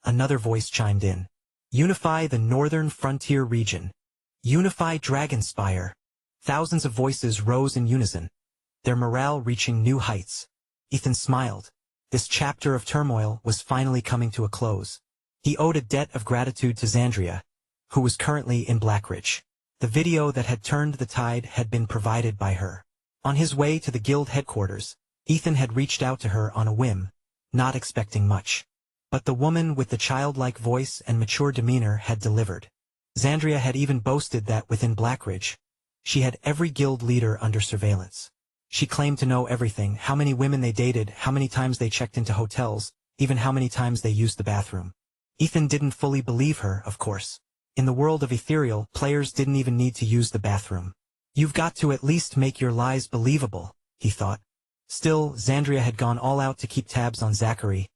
Another voice chimed in. Unify the northern frontier region. Unify Dragonspire. Thousands of voices rose in unison, their morale reaching new heights. Ethan smiled. This chapter of turmoil was finally coming to a close. He owed a debt of gratitude to Xandria, who was currently in Blackridge. The video that had turned the tide had been provided by her. On his way to the guild headquarters, Ethan had reached out to her on a whim, not expecting much. But the woman with the childlike voice and mature demeanor had delivered. Xandria had even boasted that within Blackridge, she had every guild leader under surveillance. She claimed to know everything, how many women they dated, how many times they checked into hotels, even how many times they used the bathroom. Ethan didn't fully believe her, of course. In the world of Ethereal, players didn't even need to use the bathroom. You've got to at least make your lies believable, he thought. Still, Xandria had gone all out to keep tabs on Zachary,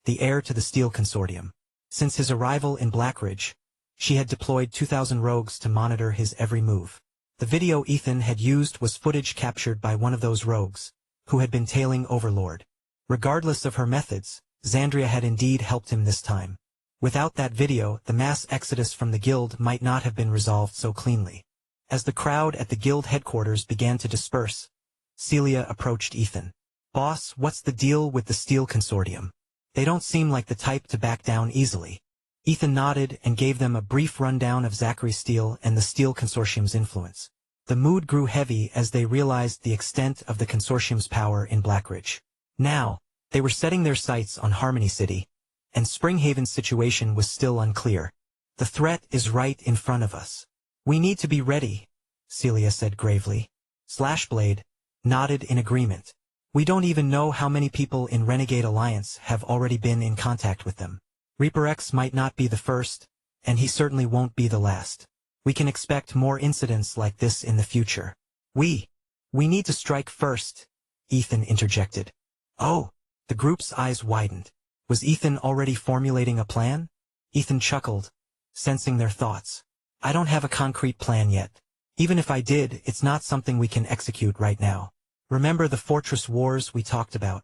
the heir to the Steel Consortium. Since his arrival in Blackridge, she had deployed 2,000 rogues to monitor his every move. The video Ethan had used was footage captured by one of those rogues, who had been tailing Overlord. Regardless of her methods, Xandria had indeed helped him this time. Without that video, the mass exodus from the guild might not have been resolved so cleanly. As the crowd at the guild headquarters began to disperse, Celia approached Ethan. Boss, what's the deal with the Steel Consortium? They don't seem like the type to back down easily. Ethan nodded and gave them a brief rundown of Zachary Steele and the Steel Consortium's influence. The mood grew heavy as they realized the extent of the consortium's power in Blackridge. Now, they were setting their sights on Harmony City, and Springhaven's situation was still unclear. The threat is right in front of us. We need to be ready, Celia said gravely. Slashblade nodded in agreement. We don't even know how many people in Renegade Alliance have already been in contact with them. Reaper X might not be the first, and he certainly won't be the last. We can expect more incidents like this in the future. We need to strike first, Ethan interjected. Oh, the group's eyes widened. Was Ethan already formulating a plan? Ethan chuckled, sensing their thoughts. I don't have a concrete plan yet. Even if I did, it's not something we can execute right now. Remember the fortress wars we talked about?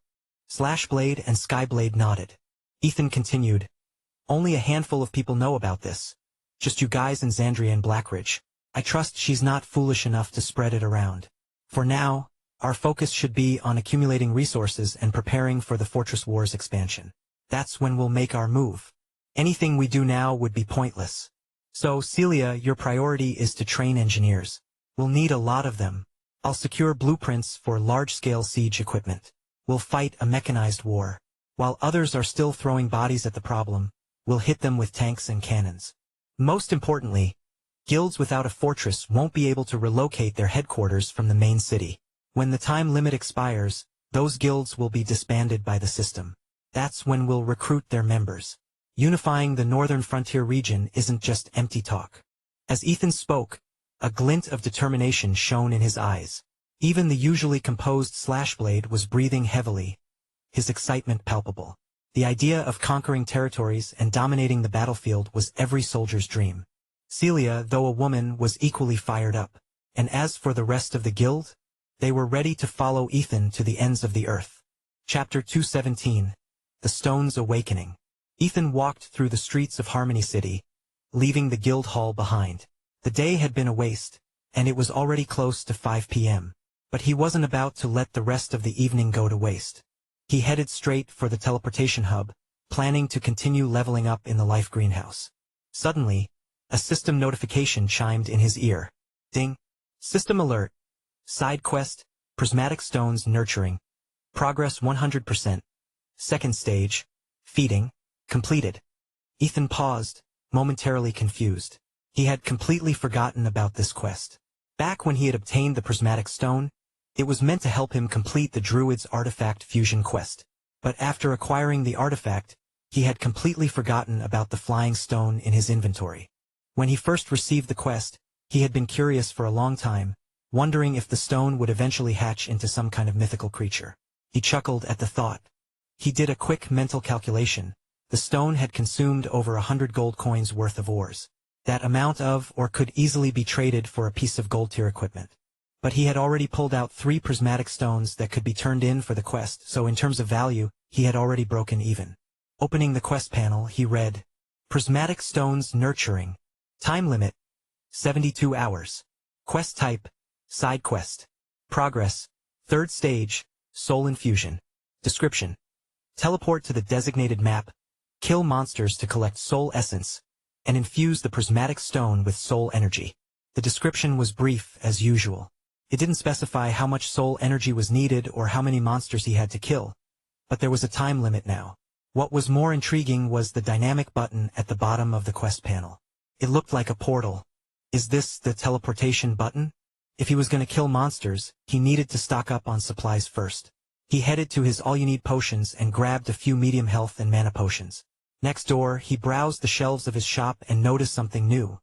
Slashblade and Skyblade nodded. Ethan continued. Only a handful of people know about this. Just you guys and Xandria and Blackridge. I trust she's not foolish enough to spread it around. For now, our focus should be on accumulating resources and preparing for the Fortress Wars expansion. That's when we'll make our move. Anything we do now would be pointless. So, Celia, your priority is to train engineers. We'll need a lot of them. I'll secure blueprints for large-scale siege equipment. We'll fight a mechanized war. While others are still throwing bodies at the problem, we'll hit them with tanks and cannons. Most importantly, Guilds without a fortress won't be able to relocate their headquarters from the main city. When the time limit expires, those guilds will be disbanded by the system. That's when we'll recruit their members. Unifying the northern frontier region isn't just empty talk. As Ethan spoke, a glint of determination shone in his eyes. Even the usually composed Slashblade was breathing heavily, his excitement palpable. The idea of conquering territories and dominating the battlefield was every soldier's dream. Celia, though a woman, was equally fired up. And as for the rest of the guild, they were ready to follow Ethan to the ends of the earth. Chapter 217. The Stone's Awakening. Ethan walked through the streets of Harmony City, leaving the guild hall behind. The day had been a waste, and it was already close to 5 p.m. But he wasn't about to let the rest of the evening go to waste. He headed straight for the teleportation hub, planning to continue leveling up in the life greenhouse. Suddenly, a system notification chimed in his ear. Ding! System alert. Side quest, Prismatic Stones Nurturing. Progress 100%. Second stage, Feeding, completed. Ethan paused, momentarily confused. He had completely forgotten about this quest. Back when he had obtained the Prismatic Stone, it was meant to help him complete the Druid's Artifact Fusion quest. But after acquiring the artifact, he had completely forgotten about the Flying Stone in his inventory. When he first received the quest, he had been curious for a long time, wondering if the stone would eventually hatch into some kind of mythical creature. He chuckled at the thought. He did a quick mental calculation. The stone had consumed over 100 gold coins worth of ores. That amount of or could easily be traded for a piece of gold tier equipment. But he had already pulled out 3 prismatic stones that could be turned in for the quest, so in terms of value, he had already broken even. Opening the quest panel, he read, Prismatic Stones Nurturing. Time limit, 72 hours. Quest type, Side quest. Progress, third stage, Soul Infusion. Description. Teleport to the designated map, kill monsters to collect soul essence, and infuse the prismatic stone with soul energy. The description was brief as usual. It didn't specify how much soul energy was needed or how many monsters he had to kill, but there was a time limit now. What was more intriguing was the dynamic button at the bottom of the quest panel. It looked like a portal. Is this the teleportation button? If he was going to kill monsters, he needed to stock up on supplies first. He headed to his all-you-need potions and grabbed a few medium health and mana potions. Next door, he browsed the shelves of his shop and noticed something new.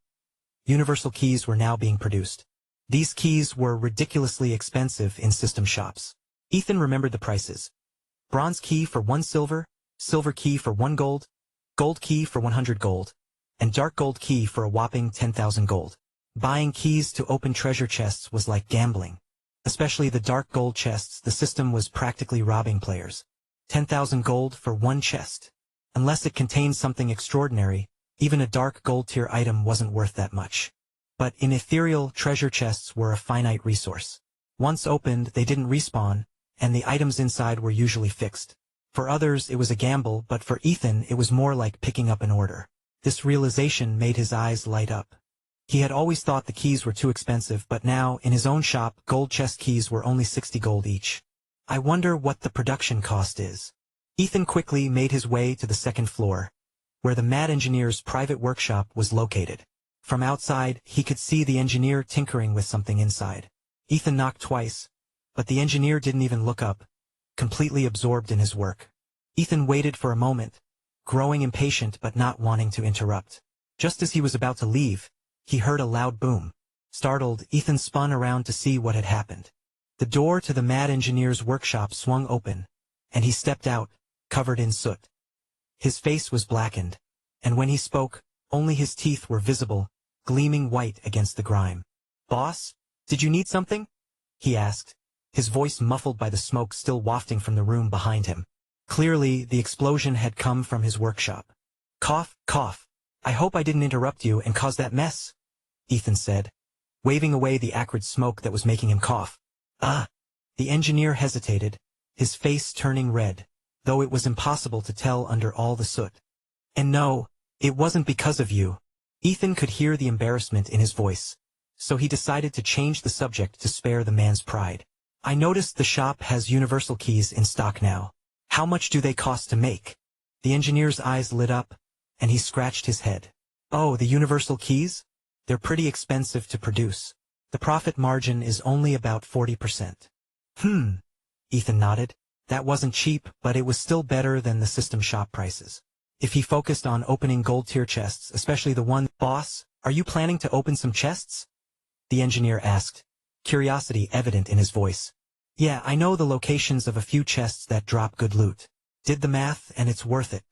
Universal keys were now being produced. These keys were ridiculously expensive in system shops. Ethan remembered the prices. Bronze key for 1 silver, silver key for 1 gold, gold key for 100 gold, and dark gold key for a whopping 10,000 gold. Buying keys to open treasure chests was like gambling. Especially the dark gold chests, the system was practically robbing players. 10,000 gold for 1 chest. Unless it contained something extraordinary, even a dark gold tier item wasn't worth that much. But in ethereal, treasure chests were a finite resource. Once opened, they didn't respawn, and the items inside were usually fixed. For others, it was a gamble, but for Ethan, it was more like picking up an order. This realization made his eyes light up. He had always thought the keys were too expensive, but now, in his own shop, gold chest keys were only 60 gold each. I wonder what the production cost is. Ethan quickly made his way to the second floor, where the Mad Engineer's private workshop was located. From outside, he could see the engineer tinkering with something inside. Ethan knocked twice, but the engineer didn't even look up, completely absorbed in his work. Ethan waited for a moment, growing impatient but not wanting to interrupt. Just as he was about to leave, he heard a loud boom. Startled, Ethan spun around to see what had happened. The door to the Mad Engineer's workshop swung open, and he stepped out, covered in soot. His face was blackened, and when he spoke, only his teeth were visible, gleaming white against the grime. "Boss, did you need something?" he asked, his voice muffled by the smoke still wafting from the room behind him. Clearly, the explosion had come from his workshop. "Cough, cough. I hope I didn't interrupt you and cause that mess," Ethan said, waving away the acrid smoke that was making him cough. The engineer hesitated, his face turning red, though it was impossible to tell under all the soot. "And no, it wasn't because of you." Ethan could hear the embarrassment in his voice, so he decided to change the subject to spare the man's pride. "I noticed the shop has universal keys in stock now. How much do they cost to make?" The engineer's eyes lit up, and he scratched his head. "Oh, the universal keys? They're pretty expensive to produce. The profit margin is only about 40%. Ethan nodded. That wasn't cheap, but it was still better than the system shop prices. If he focused on opening gold-tier chests, especially the one, "Boss, are you planning to open some chests?" the engineer asked, curiosity evident in his voice. "Yeah, I know the locations of a few chests that drop good loot. Did the math and it's worth it."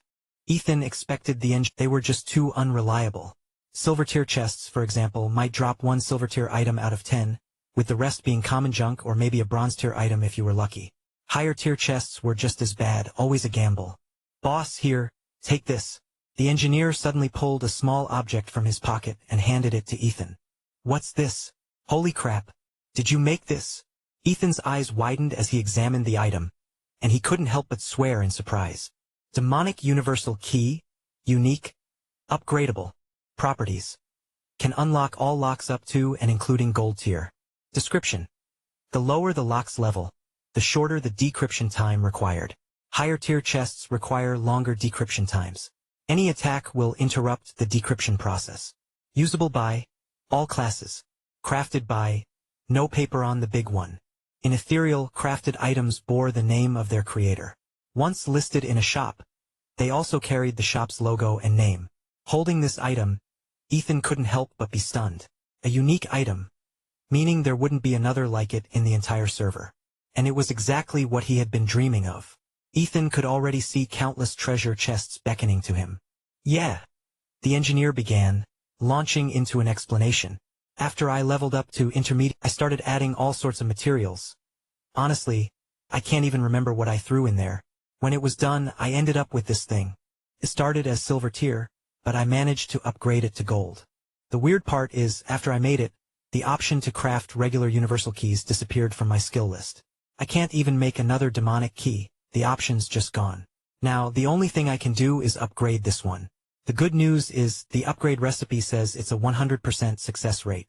Ethan expected they were just too unreliable. Silver-tier chests, for example, might drop one silver-tier item out of 10, with the rest being common junk or maybe a bronze-tier item if you were lucky. Higher-tier chests were just as bad, always a gamble. "Boss, here, take this." The engineer suddenly pulled a small object from his pocket and handed it to Ethan. "What's this? Holy crap. Did you make this?" Ethan's eyes widened as he examined the item, and he couldn't help but swear in surprise. Demonic Universal Key, unique, upgradable, properties. Can unlock all locks up to and including gold tier. Description: the lower the lock's level, the shorter the decryption time required. Higher tier chests require longer decryption times. Any attack will interrupt the decryption process. Usable by all classes. Crafted by no paper on the big one. In ethereal, crafted items bore the name of their creator. Once listed in a shop, they also carried the shop's logo and name. Holding this item, Ethan couldn't help but be stunned. A unique item, meaning there wouldn't be another like it in the entire server. And it was exactly what he had been dreaming of. Ethan could already see countless treasure chests beckoning to him. "Yeah," the engineer began, launching into an explanation. "After I leveled up to intermediate, I started adding all sorts of materials. Honestly, I can't even remember what I threw in there. When it was done, I ended up with this thing. It started as silver tier, but I managed to upgrade it to gold. The weird part is, after I made it, the option to craft regular universal keys disappeared from my skill list. I can't even make another demonic key, the option's just gone. Now, the only thing I can do is upgrade this one. The good news is, the upgrade recipe says it's a 100% success rate.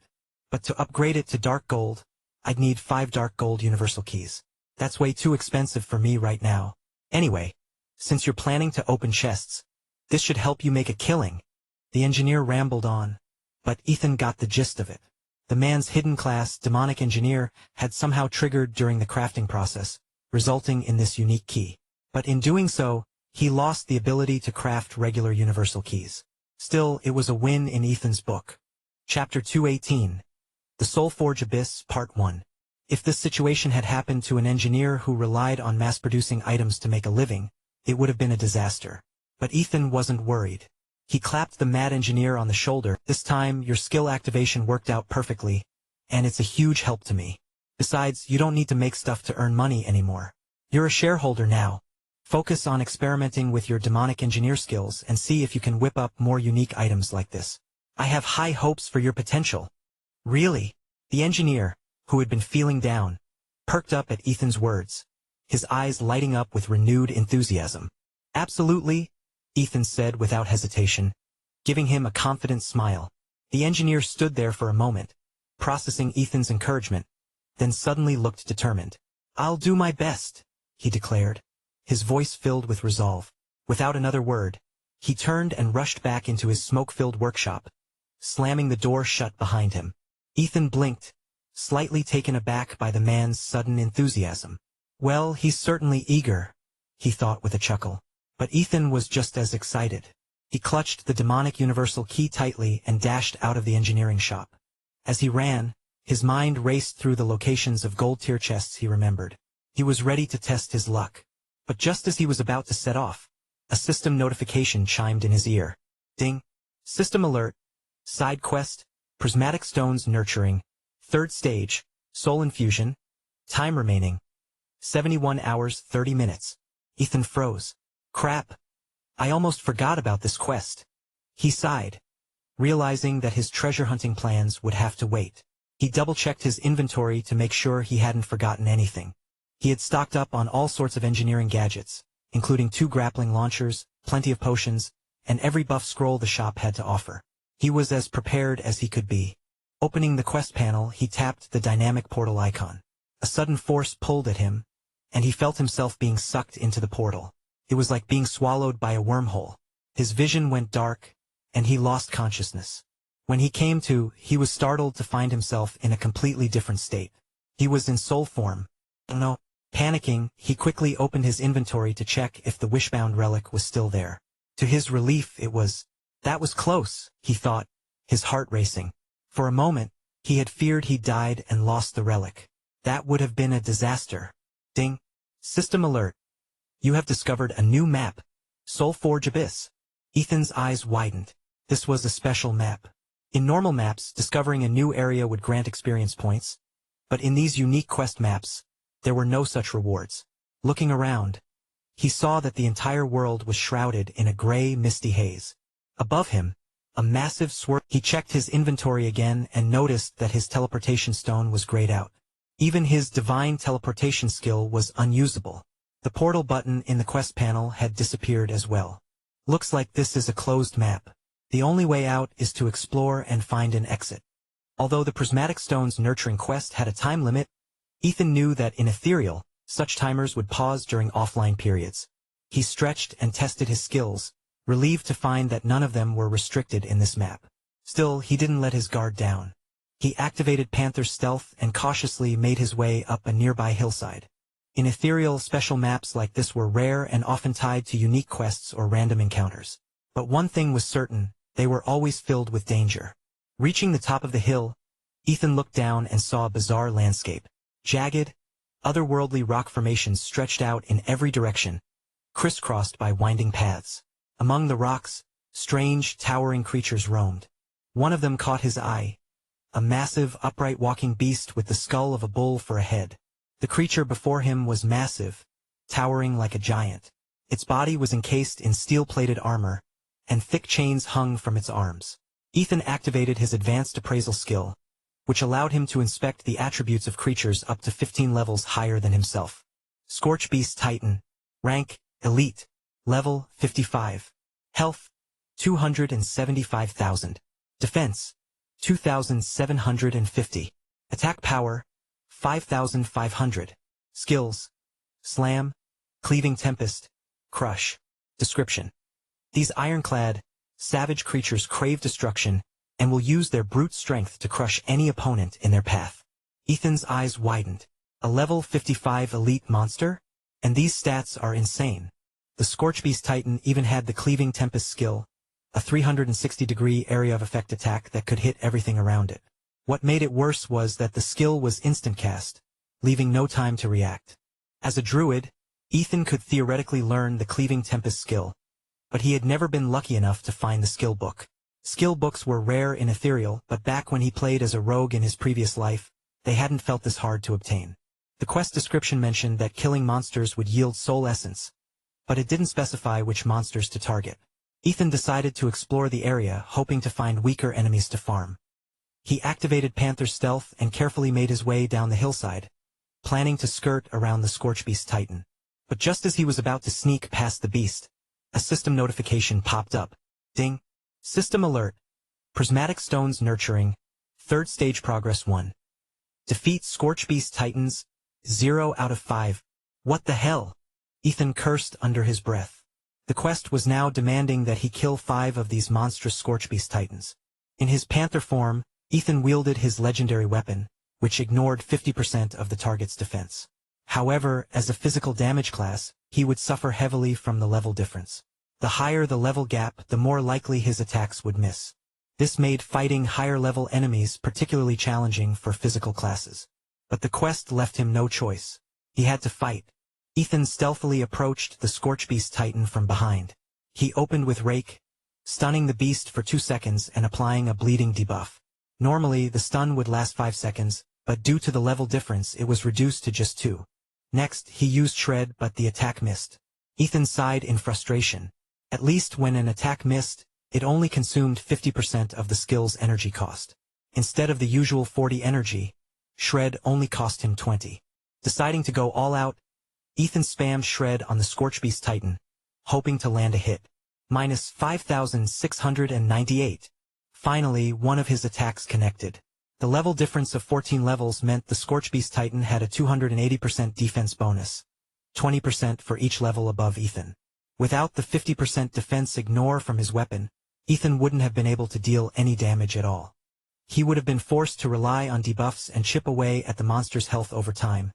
But to upgrade it to dark gold, I'd need 5 dark gold universal keys. That's way too expensive for me right now. Anyway, since you're planning to open chests, this should help you make a killing." The engineer rambled on, but Ethan got the gist of it. The man's hidden class, demonic engineer, had somehow triggered during the crafting process, resulting in this unique key. But in doing so, he lost the ability to craft regular universal keys. Still, it was a win in Ethan's book. Chapter 218. The Soulforge Abyss, Part 1. If this situation had happened to an engineer who relied on mass-producing items to make a living, it would have been a disaster. But Ethan wasn't worried. He clapped the mad engineer on the shoulder. "This time, your skill activation worked out perfectly, and it's a huge help to me. Besides, you don't need to make stuff to earn money anymore. You're a shareholder now. Focus on experimenting with your demonic engineer skills and see if you can whip up more unique items like this. I have high hopes for your potential." "Really?" The engineer, who had been feeling down, perked up at Ethan's words, his eyes lighting up with renewed enthusiasm. "Absolutely," Ethan said without hesitation, giving him a confident smile. The engineer stood there for a moment, processing Ethan's encouragement, then suddenly looked determined. "I'll do my best," he declared, his voice filled with resolve. Without another word, he turned and rushed back into his smoke-filled workshop, slamming the door shut behind him. Ethan blinked, slightly taken aback by the man's sudden enthusiasm. "Well, he's certainly eager," he thought with a chuckle. But Ethan was just as excited. He clutched the demonic universal key tightly and dashed out of the engineering shop. As he ran, his mind raced through the locations of gold-tier chests he remembered. He was ready to test his luck. But just as he was about to set off, a system notification chimed in his ear. Ding! System alert. Side quest, Prismatic Stones Nurturing. 3rd stage, Soul Infusion. Time remaining 71 hours 30 minutes. Ethan froze. "Crap. I almost forgot about this quest." He sighed, realizing that his treasure hunting plans would have to wait. He double-checked his inventory to make sure he hadn't forgotten anything. He had stocked up on all sorts of engineering gadgets, including 2 grappling launchers, plenty of potions, and every buff scroll the shop had to offer. He was as prepared as he could be. Opening the quest panel, he tapped the dynamic portal icon. A sudden force pulled at him, and he felt himself being sucked into the portal. It was like being swallowed by a wormhole. His vision went dark, and he lost consciousness. When he came to, he was startled to find himself in a completely different state. He was in soul form. No. Panicking, he quickly opened his inventory to check if the wishbound relic was still there. To his relief, it was. That was close, he thought, his heart racing. For a moment, he had feared he died and lost the relic. That would have been a disaster. Ding. System alert. You have discovered a new map. Soulforge Abyss. Ethan's eyes widened. This was a special map. In normal maps, discovering a new area would grant experience points. But in these unique quest maps, there were no such rewards. Looking around, he saw that the entire world was shrouded in a gray, misty haze. Above him, a massive swirl. He checked his inventory again and noticed that his teleportation stone was grayed out. Even his divine teleportation skill was unusable. The portal button in the quest panel had disappeared as well. Looks like this is a closed map. The only way out is to explore and find an exit. Although the prismatic stone's nurturing quest had a time limit, Ethan knew that in Ethereal, such timers would pause during offline periods. He stretched and tested his skills, relieved to find that none of them were restricted in this map. Still, he didn't let his guard down. He activated Panther's stealth and cautiously made his way up a nearby hillside. In Ethereal, special maps like this were rare and often tied to unique quests or random encounters. But one thing was certain, they were always filled with danger. Reaching the top of the hill, Ethan looked down and saw a bizarre landscape. Jagged, otherworldly rock formations stretched out in every direction, crisscrossed by winding paths. Among the rocks, strange, towering creatures roamed. One of them caught his eye, a massive, upright walking beast with the skull of a bull for a head. The creature before him was massive, towering like a giant. Its body was encased in steel-plated armor, and thick chains hung from its arms. Ethan activated his advanced appraisal skill, which allowed him to inspect the attributes of creatures up to 15 levels higher than himself. Scorch Beast Titan. Rank, Elite. Level, 55. Health, 275,000. Defense, 2,750. Attack power, 5,500. Skills, Slam, Cleaving Tempest, Crush. Description. These ironclad, savage creatures crave destruction, and will use their brute strength to crush any opponent in their path. Ethan's eyes widened. A level 55 elite monster? And these stats are insane. The Scorchbeast Titan even had the Cleaving Tempest skill, a 360-degree area of effect attack that could hit everything around it. What made it worse was that the skill was instant cast, leaving no time to react. As a druid, Ethan could theoretically learn the Cleaving Tempest skill, but he had never been lucky enough to find the skill book. Skill books were rare in Ethereal, but back when he played as a rogue in his previous life, they hadn't felt this hard to obtain. The quest description mentioned that killing monsters would yield soul essence, but it didn't specify which monsters to target. Ethan decided to explore the area, hoping to find weaker enemies to farm. He activated Panther's stealth and carefully made his way down the hillside, planning to skirt around the Scorchbeast Titan. But just as he was about to sneak past the beast, a system notification popped up. Ding. System alert. Prismatic Stones Nurturing. 3rd Stage Progress 1. Defeat Scorchbeast Titans. 0 out of 5. What the hell? Ethan cursed under his breath. The quest was now demanding that he kill 5 of these monstrous Scorchbeast Titans. In his Panther form, Ethan wielded his legendary weapon, which ignored 50% of the target's defense. However, as a physical damage class, he would suffer heavily from the level difference. The higher the level gap, the more likely his attacks would miss. This made fighting higher-level enemies particularly challenging for physical classes. But the quest left him no choice. He had to fight. Ethan stealthily approached the Scorchbeast Titan from behind. He opened with Rake, stunning the beast for 2 seconds and applying a bleeding debuff. Normally, the stun would last 5 seconds, but due to the level difference it was reduced to just 2. Next, he used Shred, but the attack missed. Ethan sighed in frustration. At least when an attack missed, it only consumed 50% of the skill's energy cost. Instead of the usual 40 energy, Shred only cost him 20. Deciding to go all out, Ethan spammed Shred on the Scorchbeast Titan, hoping to land a hit. Minus 5,698. Finally, one of his attacks connected. The level difference of 14 levels meant the Scorchbeast Titan had a 280% defense bonus, 20% for each level above Ethan. Without the 50% defense ignore from his weapon, Ethan wouldn't have been able to deal any damage at all. He would have been forced to rely on debuffs and chip away at the monster's health over time,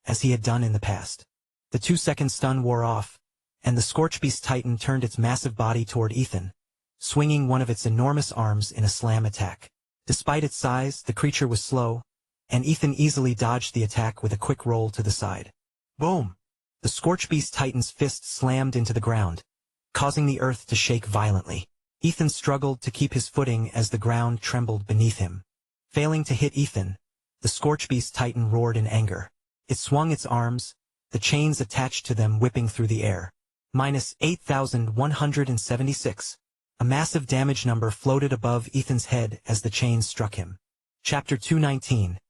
as he had done in the past. The 2-second stun wore off, and the Scorchbeast Titan turned its massive body toward Ethan, swinging one of its enormous arms in a slam attack. Despite its size, the creature was slow, and Ethan easily dodged the attack with a quick roll to the side. Boom! The Scorchbeast Titan's fist slammed into the ground, causing the earth to shake violently. Ethan struggled to keep his footing as the ground trembled beneath him. Failing to hit Ethan, the Scorchbeast Titan roared in anger. It swung its arms, the chains attached to them whipping through the air. Minus 8,176. A massive damage number floated above Ethan's head as the chains struck him. Chapter 219.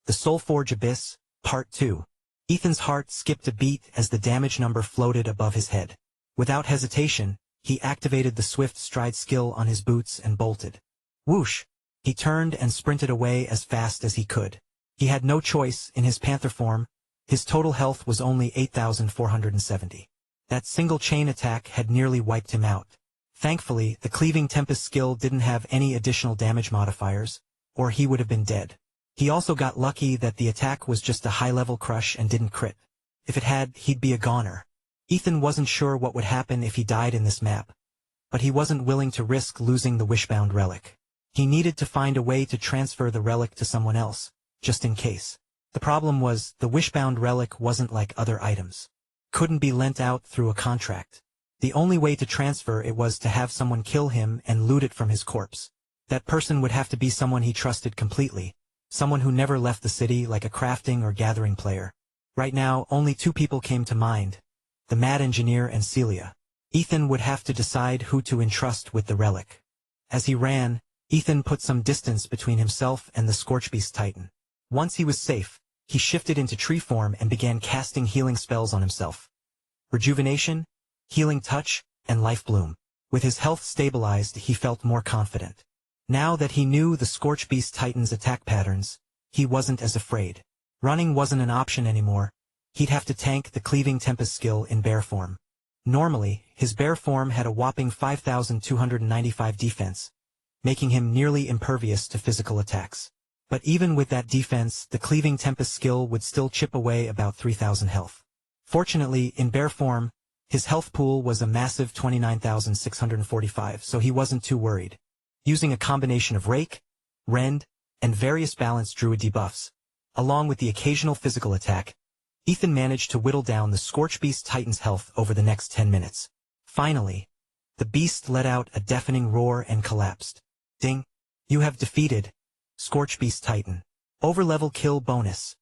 The Soulforge Abyss, Part 2. Ethan's heart skipped a beat as the damage number floated above his head. Without hesitation, he activated the Swift Stride skill on his boots and bolted. Whoosh! He turned and sprinted away as fast as he could. He had no choice in his panther form. His total health was only 8,470. That single chain attack had nearly wiped him out. Thankfully, the Cleaving Tempest skill didn't have any additional damage modifiers, or he would have been dead. He also got lucky that the attack was just a high-level crush and didn't crit. If it had, he'd be a goner. Ethan wasn't sure what would happen if he died in this map, but he wasn't willing to risk losing the Wishbound relic. He needed to find a way to transfer the relic to someone else, just in case. The problem was, the Wishbound relic wasn't like other items. Couldn't be lent out through a contract. The only way to transfer it was to have someone kill him and loot it from his corpse. That person would have to be someone he trusted completely, someone who never left the city like a crafting or gathering player. Right now, only 2 people came to mind, the Mad Engineer and Celia. Ethan would have to decide who to entrust with the relic. As he ran, Ethan put some distance between himself and the Scorchbeast Titan. Once he was safe, he shifted into tree form and began casting healing spells on himself. Rejuvenation, Healing Touch, and Life Bloom. With his health stabilized, he felt more confident. Now that he knew the Scorchbeast Titan's attack patterns, he wasn't as afraid. Running wasn't an option anymore. He'd have to tank the Cleaving Tempest skill in bear form. Normally, his bear form had a whopping 5,295 defense, making him nearly impervious to physical attacks. But even with that defense, the Cleaving Tempest skill would still chip away about 3,000 health. Fortunately, in bear form, his health pool was a massive 29,645, so he wasn't too worried. Using a combination of Rake, Rend, and various balanced druid debuffs, along with the occasional physical attack, Ethan managed to whittle down the Scorchbeast Titan's health over the next 10 minutes. Finally, the beast let out a deafening roar and collapsed. Ding! You have defeated Scorchbeast Titan. Overlevel kill bonus,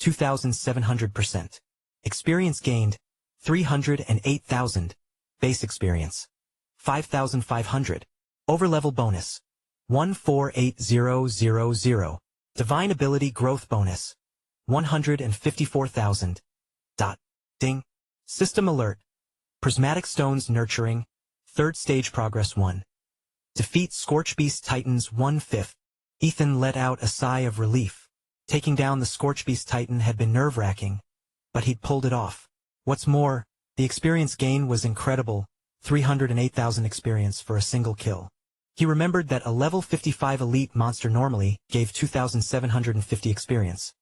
2,700%. Experience gained, 308,000. Base experience, 5,500. Overlevel bonus, 148000. Divine ability growth bonus, 154,000. Ding. System alert. Prismatic Stones Nurturing, 3rd stage progress 1. Defeat Scorchbeast Titans 1/5. Ethan let out a sigh of relief. Taking down the Scorchbeast Titan had been nerve-wracking, but he'd pulled it off. What's more, the experience gain was incredible, 308,000 experience for a single kill. He remembered that a level 55 elite monster normally gave 2,750 experience,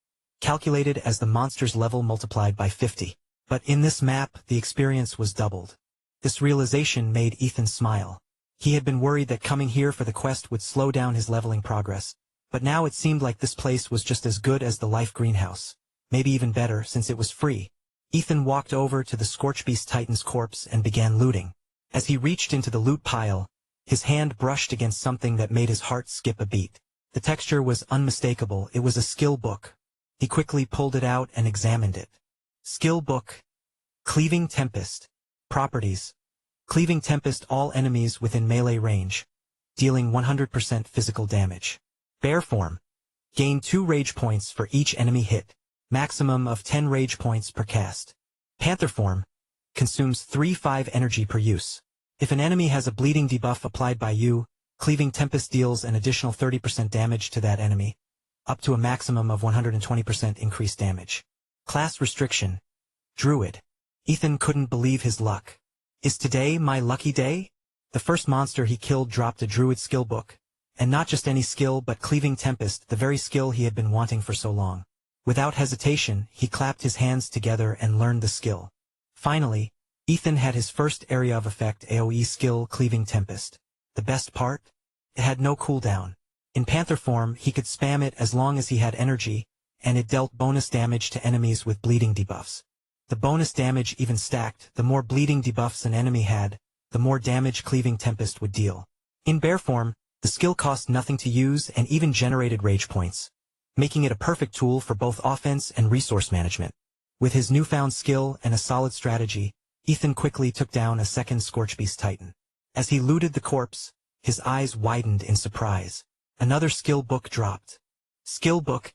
calculated as the monster's level multiplied by 50. But in this map, the experience was doubled. This realization made Ethan smile. He had been worried that coming here for the quest would slow down his leveling progress, but now it seemed like this place was just as good as the Life Greenhouse. Maybe even better, since it was free. Ethan walked over to the Scorchbeast Titan's corpse and began looting. As he reached into the loot pile, his hand brushed against something that made his heart skip a beat. The texture was unmistakable. It was a skill book. He quickly pulled it out and examined it. Skill book. Cleaving Tempest. Properties. Cleaving Tempest all enemies within melee range, dealing 100% physical damage. Bear form. Gain 2 rage points for each enemy hit. Maximum of 10 rage points per cast. Panther form. Consumes 3/5 energy per use. If an enemy has a bleeding debuff applied by you, Cleaving Tempest deals an additional 30% damage to that enemy, up to a maximum of 120% increased damage. Class restriction. Druid. Ethan couldn't believe his luck. Is today my lucky day? The first monster he killed dropped a druid skill book. And not just any skill but Cleaving Tempest, the very skill he had been wanting for so long. Without hesitation, he clapped his hands together and learned the skill. Finally, Ethan had his first area of effect AoE skill, Cleaving Tempest. The best part? It had no cooldown. In Panther form, he could spam it as long as he had energy, and it dealt bonus damage to enemies with bleeding debuffs. The bonus damage even stacked. The more bleeding debuffs an enemy had, the more damage Cleaving Tempest would deal. In bear form, the skill cost nothing to use and even generated rage points, making it a perfect tool for both offense and resource management. With his newfound skill and a solid strategy, Ethan quickly took down a second Scorchbeast Titan. As he looted the corpse, his eyes widened in surprise. Another skill book dropped. Skill book,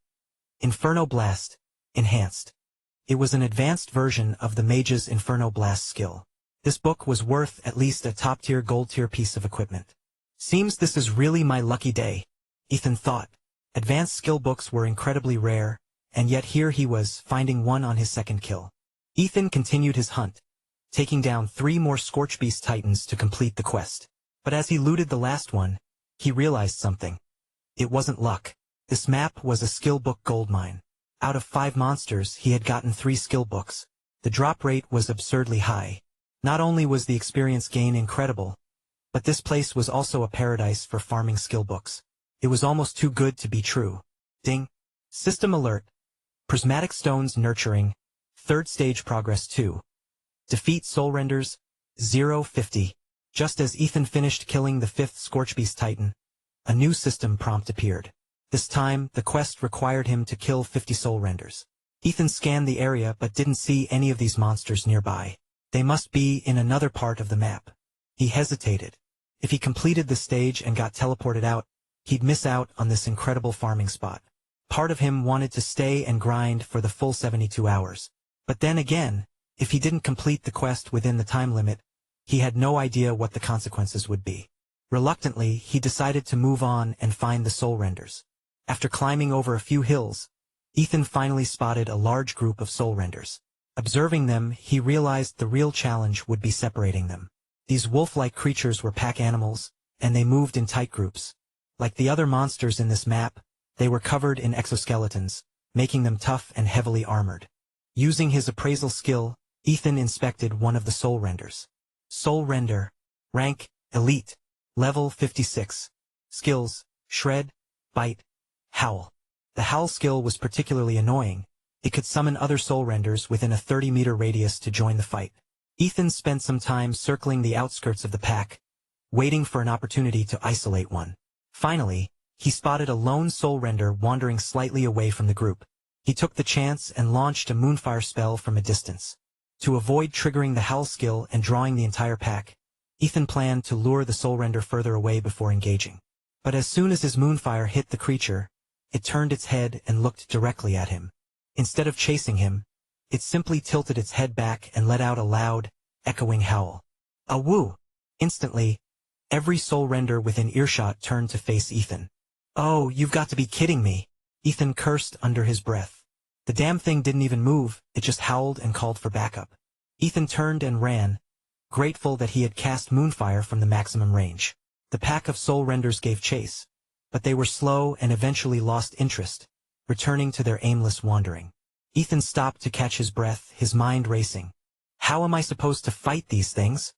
Inferno Blast, Enhanced. It was an advanced version of the mage's Inferno Blast skill. This book was worth at least a top-tier gold-tier piece of equipment. Seems this is really my lucky day, Ethan thought. Advanced skill books were incredibly rare, and yet here he was, finding one on his second kill. Ethan continued his hunt, taking down 3 more Scorchbeast Titans to complete the quest. But as he looted the last one, he realized something. It wasn't luck. This map was a skill book goldmine. Out of 5 monsters, he had gotten 3 skill books. The drop rate was absurdly high. Not only was the experience gain incredible, but this place was also a paradise for farming skill books. It was almost too good to be true. Ding. System alert. Prismatic Stones Nurturing. 3rd stage progress 2. Defeat Soul Renders. 050. Just as Ethan finished killing the 5th Scorchbeast Titan, a new system prompt appeared. This time, the quest required him to kill 50 Soul Renders. Ethan scanned the area but didn't see any of these monsters nearby. They must be in another part of the map. He hesitated. If he completed the stage and got teleported out, he'd miss out on this incredible farming spot. Part of him wanted to stay and grind for the full 72 hours. But then again, if he didn't complete the quest within the time limit, he had no idea what the consequences would be. Reluctantly, he decided to move on and find the Soul Renders. After climbing over a few hills, Ethan finally spotted a large group of Soul Renders. Observing them, he realized the real challenge would be separating them. These wolf-like creatures were pack animals, and they moved in tight groups. Like the other monsters in this map, they were covered in exoskeletons, making them tough and heavily armored. Using his appraisal skill, Ethan inspected one of the Soul Renders. Soul Render. Rank, Elite. Level 56. Skills, Shred, Bite, Howl. The Howl skill was particularly annoying. It could summon other Soul Renders within a 30-meter radius to join the fight. Ethan spent some time circling the outskirts of the pack, waiting for an opportunity to isolate one. Finally, he spotted a lone Soul Render wandering slightly away from the group. He took the chance and launched a Moonfire spell from a distance. To avoid triggering the Howl skill and drawing the entire pack, Ethan planned to lure the Soul Render further away before engaging. But as soon as his Moonfire hit the creature, it turned its head and looked directly at him. Instead of chasing him, it simply tilted its head back and let out a loud, echoing howl. A woo! Instantly, every Soul Render within earshot turned to face Ethan. Oh, you've got to be kidding me! Ethan cursed under his breath. The damn thing didn't even move, it just howled and called for backup. Ethan turned and ran, grateful that he had cast Moonfire from the maximum range. The pack of Soul Renders gave chase, but they were slow and eventually lost interest, returning to their aimless wandering. Ethan stopped to catch his breath, his mind racing. How am I supposed to fight these things?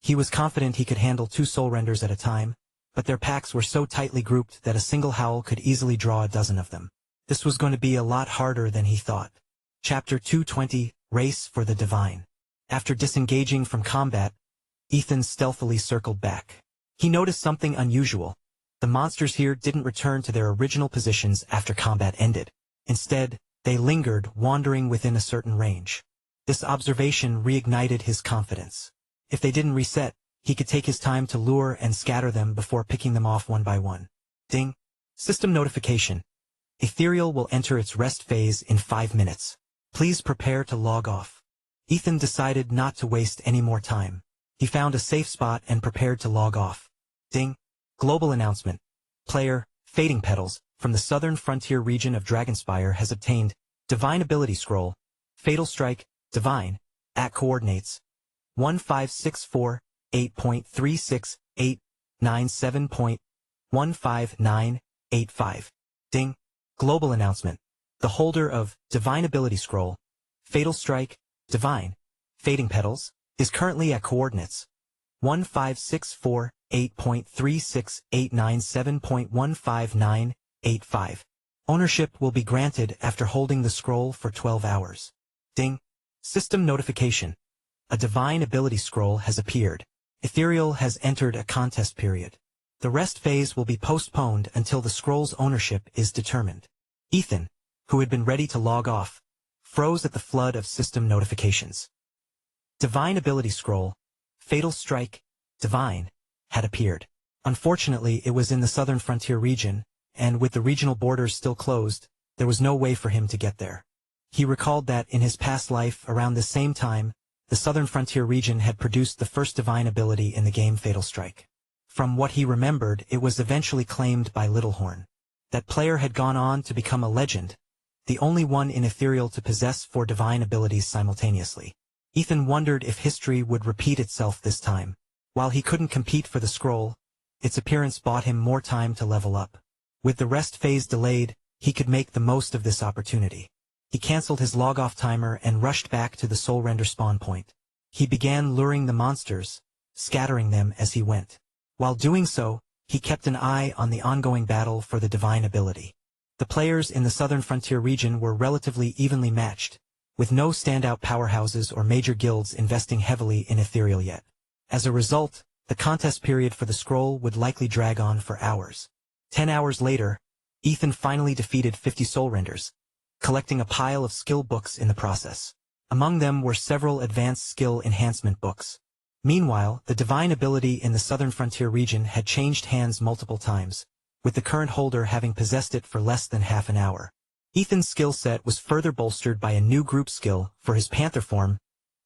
He was confident he could handle 2 Soul Renders at a time, but their packs were so tightly grouped that a single howl could easily draw a dozen of them. This was going to be a lot harder than he thought. Chapter 220, Race for the Divine. After disengaging from combat, Ethan stealthily circled back. He noticed something unusual. The monsters here didn't return to their original positions after combat ended. Instead, they lingered, wandering within a certain range. This observation reignited his confidence. If they didn't reset, he could take his time to lure and scatter them before picking them off one by one. Ding! System notification. Ethereal will enter its rest phase in 5 minutes. Please prepare to log off. Ethan decided not to waste any more time. He found a safe spot and prepared to log off. Ding! Global announcement. Player, Fading Petals, from the southern frontier region of Dragonspire has obtained Divine Ability Scroll, Fatal Strike, Divine, at coordinates 1564, 8.36897.15985. Ding. Global announcement. The holder of Divine Ability Scroll, Fatal Strike, Divine, Fading Petals, is currently at coordinates 1564.8.36897.15985. Ownership will be granted after holding the scroll for 12 hours. Ding. System notification. A Divine Ability Scroll has appeared. Ethereal has entered a contest period. The rest phase will be postponed until the scroll's ownership is determined. Ethan, who had been ready to log off, froze at the flood of system notifications. Divine Ability Scroll, Fatal Strike, Divine, had appeared. Unfortunately, it was in the southern frontier region, and with the regional borders still closed, there was no way for him to get there. He recalled that in his past life, around the same time, the southern frontier region had produced the first divine ability in the game Fatal Strike. From what he remembered, it was eventually claimed by Littlehorn. That player had gone on to become a legend, the only one in Ethereal to possess 4 divine abilities simultaneously. Ethan wondered if history would repeat itself this time. While he couldn't compete for the scroll, its appearance bought him more time to level up. With the rest phase delayed, he could make the most of this opportunity. He cancelled his log-off timer and rushed back to the Soul Render spawn point. He began luring the monsters, scattering them as he went. While doing so, he kept an eye on the ongoing battle for the divine ability. The players in the southern frontier region were relatively evenly matched, with no standout powerhouses or major guilds investing heavily in Ethereal yet. As a result, the contest period for the scroll would likely drag on for hours. 10 hours later, Ethan finally defeated 50 Soul Renders, collecting a pile of skill books in the process. Among them were several advanced skill enhancement books. Meanwhile, the divine ability in the southern frontier region had changed hands multiple times, with the current holder having possessed it for less than half an hour. Ethan's skill set was further bolstered by a new group skill for his Panther form,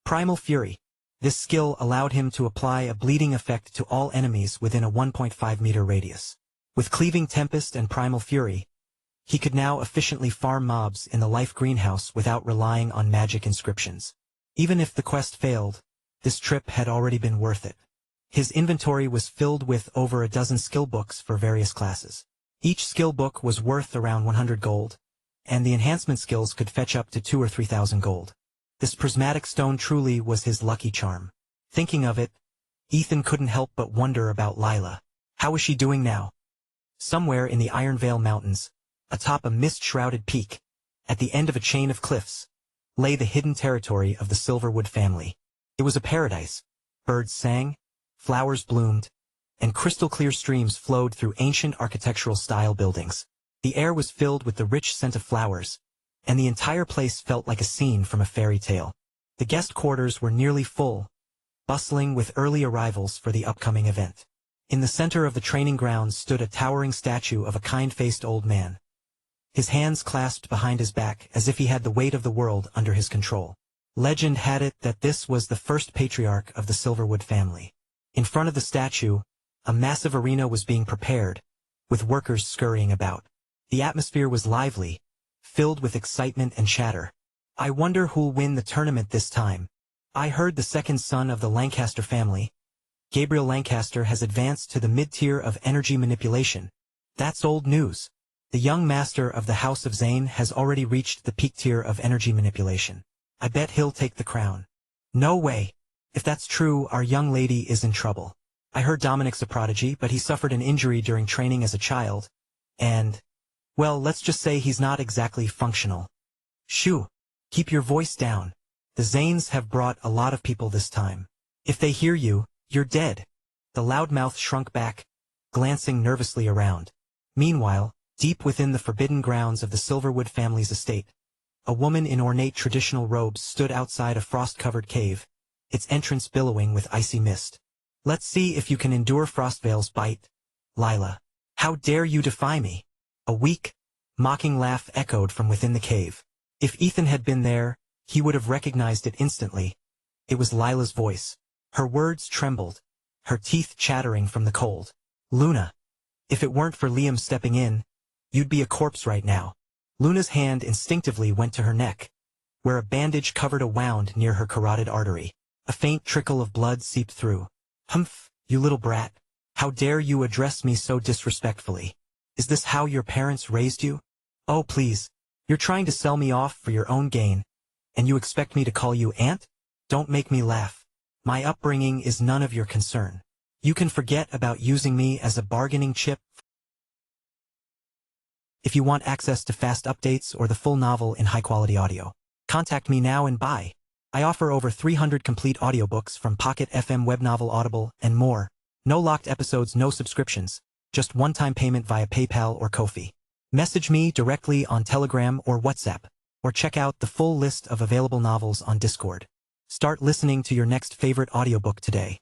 Primal Fury. This skill allowed him to apply a bleeding effect to all enemies within a 1.5-meter radius. With Cleaving Tempest and Primal Fury, he could now efficiently farm mobs in the life greenhouse without relying on magic inscriptions. Even if the quest failed, this trip had already been worth it. His inventory was filled with over a dozen skill books for various classes. Each skill book was worth around 100 gold, and the enhancement skills could fetch up to 2,000 or 3,000 gold. This prismatic stone truly was his lucky charm. Thinking of it, Ethan couldn't help but wonder about Lila. How was she doing now? Somewhere in the Ironvale Mountains, atop a mist-shrouded peak, at the end of a chain of cliffs, lay the hidden territory of the Silverwood family. It was a paradise. Birds sang, flowers bloomed, and crystal-clear streams flowed through ancient architectural-style buildings. The air was filled with the rich scent of flowers, and the entire place felt like a scene from a fairy tale. The guest quarters were nearly full, bustling with early arrivals for the upcoming event. In the center of the training grounds stood a towering statue of a kind-faced old man, his hands clasped behind his back as if he had the weight of the world under his control. Legend had it that this was the first patriarch of the Silverwood family. In front of the statue, a massive arena was being prepared, with workers scurrying about. The atmosphere was lively, filled with excitement and chatter. I wonder who'll win the tournament this time. I heard the second son of the Lancaster family, Gabriel Lancaster, has advanced to the mid-tier of energy manipulation. That's old news. The young master of the House of Zane has already reached the peak tier of energy manipulation. I bet he'll take the crown. No way. If that's true, our young lady is in trouble. I heard Dominic's a prodigy, but he suffered an injury during training as a child. And, well, let's just say he's not exactly functional. Shoo. Keep your voice down. The Zanes have brought a lot of people this time. If they hear you, you're dead. The loudmouth shrunk back, glancing nervously around. Meanwhile, deep within the forbidden grounds of the Silverwood family's estate, a woman in ornate traditional robes stood outside a frost-covered cave, its entrance billowing with icy mist. Let's see if you can endure Frostvale's bite, Lila. How dare you defy me? A weak, mocking laugh echoed from within the cave. If Ethan had been there, he would have recognized it instantly. It was Lila's voice. Her words trembled, her teeth chattering from the cold. Luna. If it weren't for Liam stepping in, you'd be a corpse right now. Luna's hand instinctively went to her neck, where a bandage covered a wound near her carotid artery. A faint trickle of blood seeped through. Humph, you little brat. How dare you address me so disrespectfully? Is this how your parents raised you? Oh please, you're trying to sell me off for your own gain, and you expect me to call you aunt? Don't make me laugh. My upbringing is none of your concern. You can forget about using me as a bargaining chip. If you want access to fast updates or the full novel in high-quality audio, contact me now and buy. I offer over 300 complete audiobooks from Pocket FM, Webnovel, Audible, and more. No locked episodes, no subscriptions, just one-time payment via PayPal or Ko-fi. Message me directly on Telegram or WhatsApp, or check out the full list of available novels on Discord. Start listening to your next favorite audiobook today.